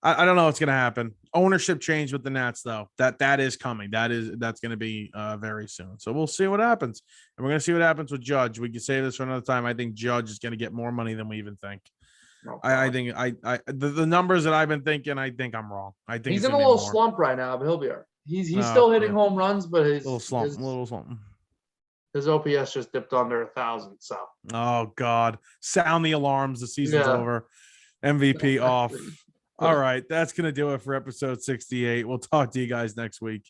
I don't know what's going to happen. Ownership change with the Nats, though. That is coming. That's going to be very soon. So we'll see what happens, and we're going to see what happens with Judge. We can say this for another time. I think Judge is going to get more money than we even think. I think the numbers that I've been thinking, I think I'm wrong. I think he's in a little slump right now, but he'll be all right. He's still hitting home runs, but his little slump. His OPS just dipped under 1,000. So. Oh God! Sound the alarms. The season's over. MVP off. All right, that's gonna do it for episode 68. We'll talk to you guys next week.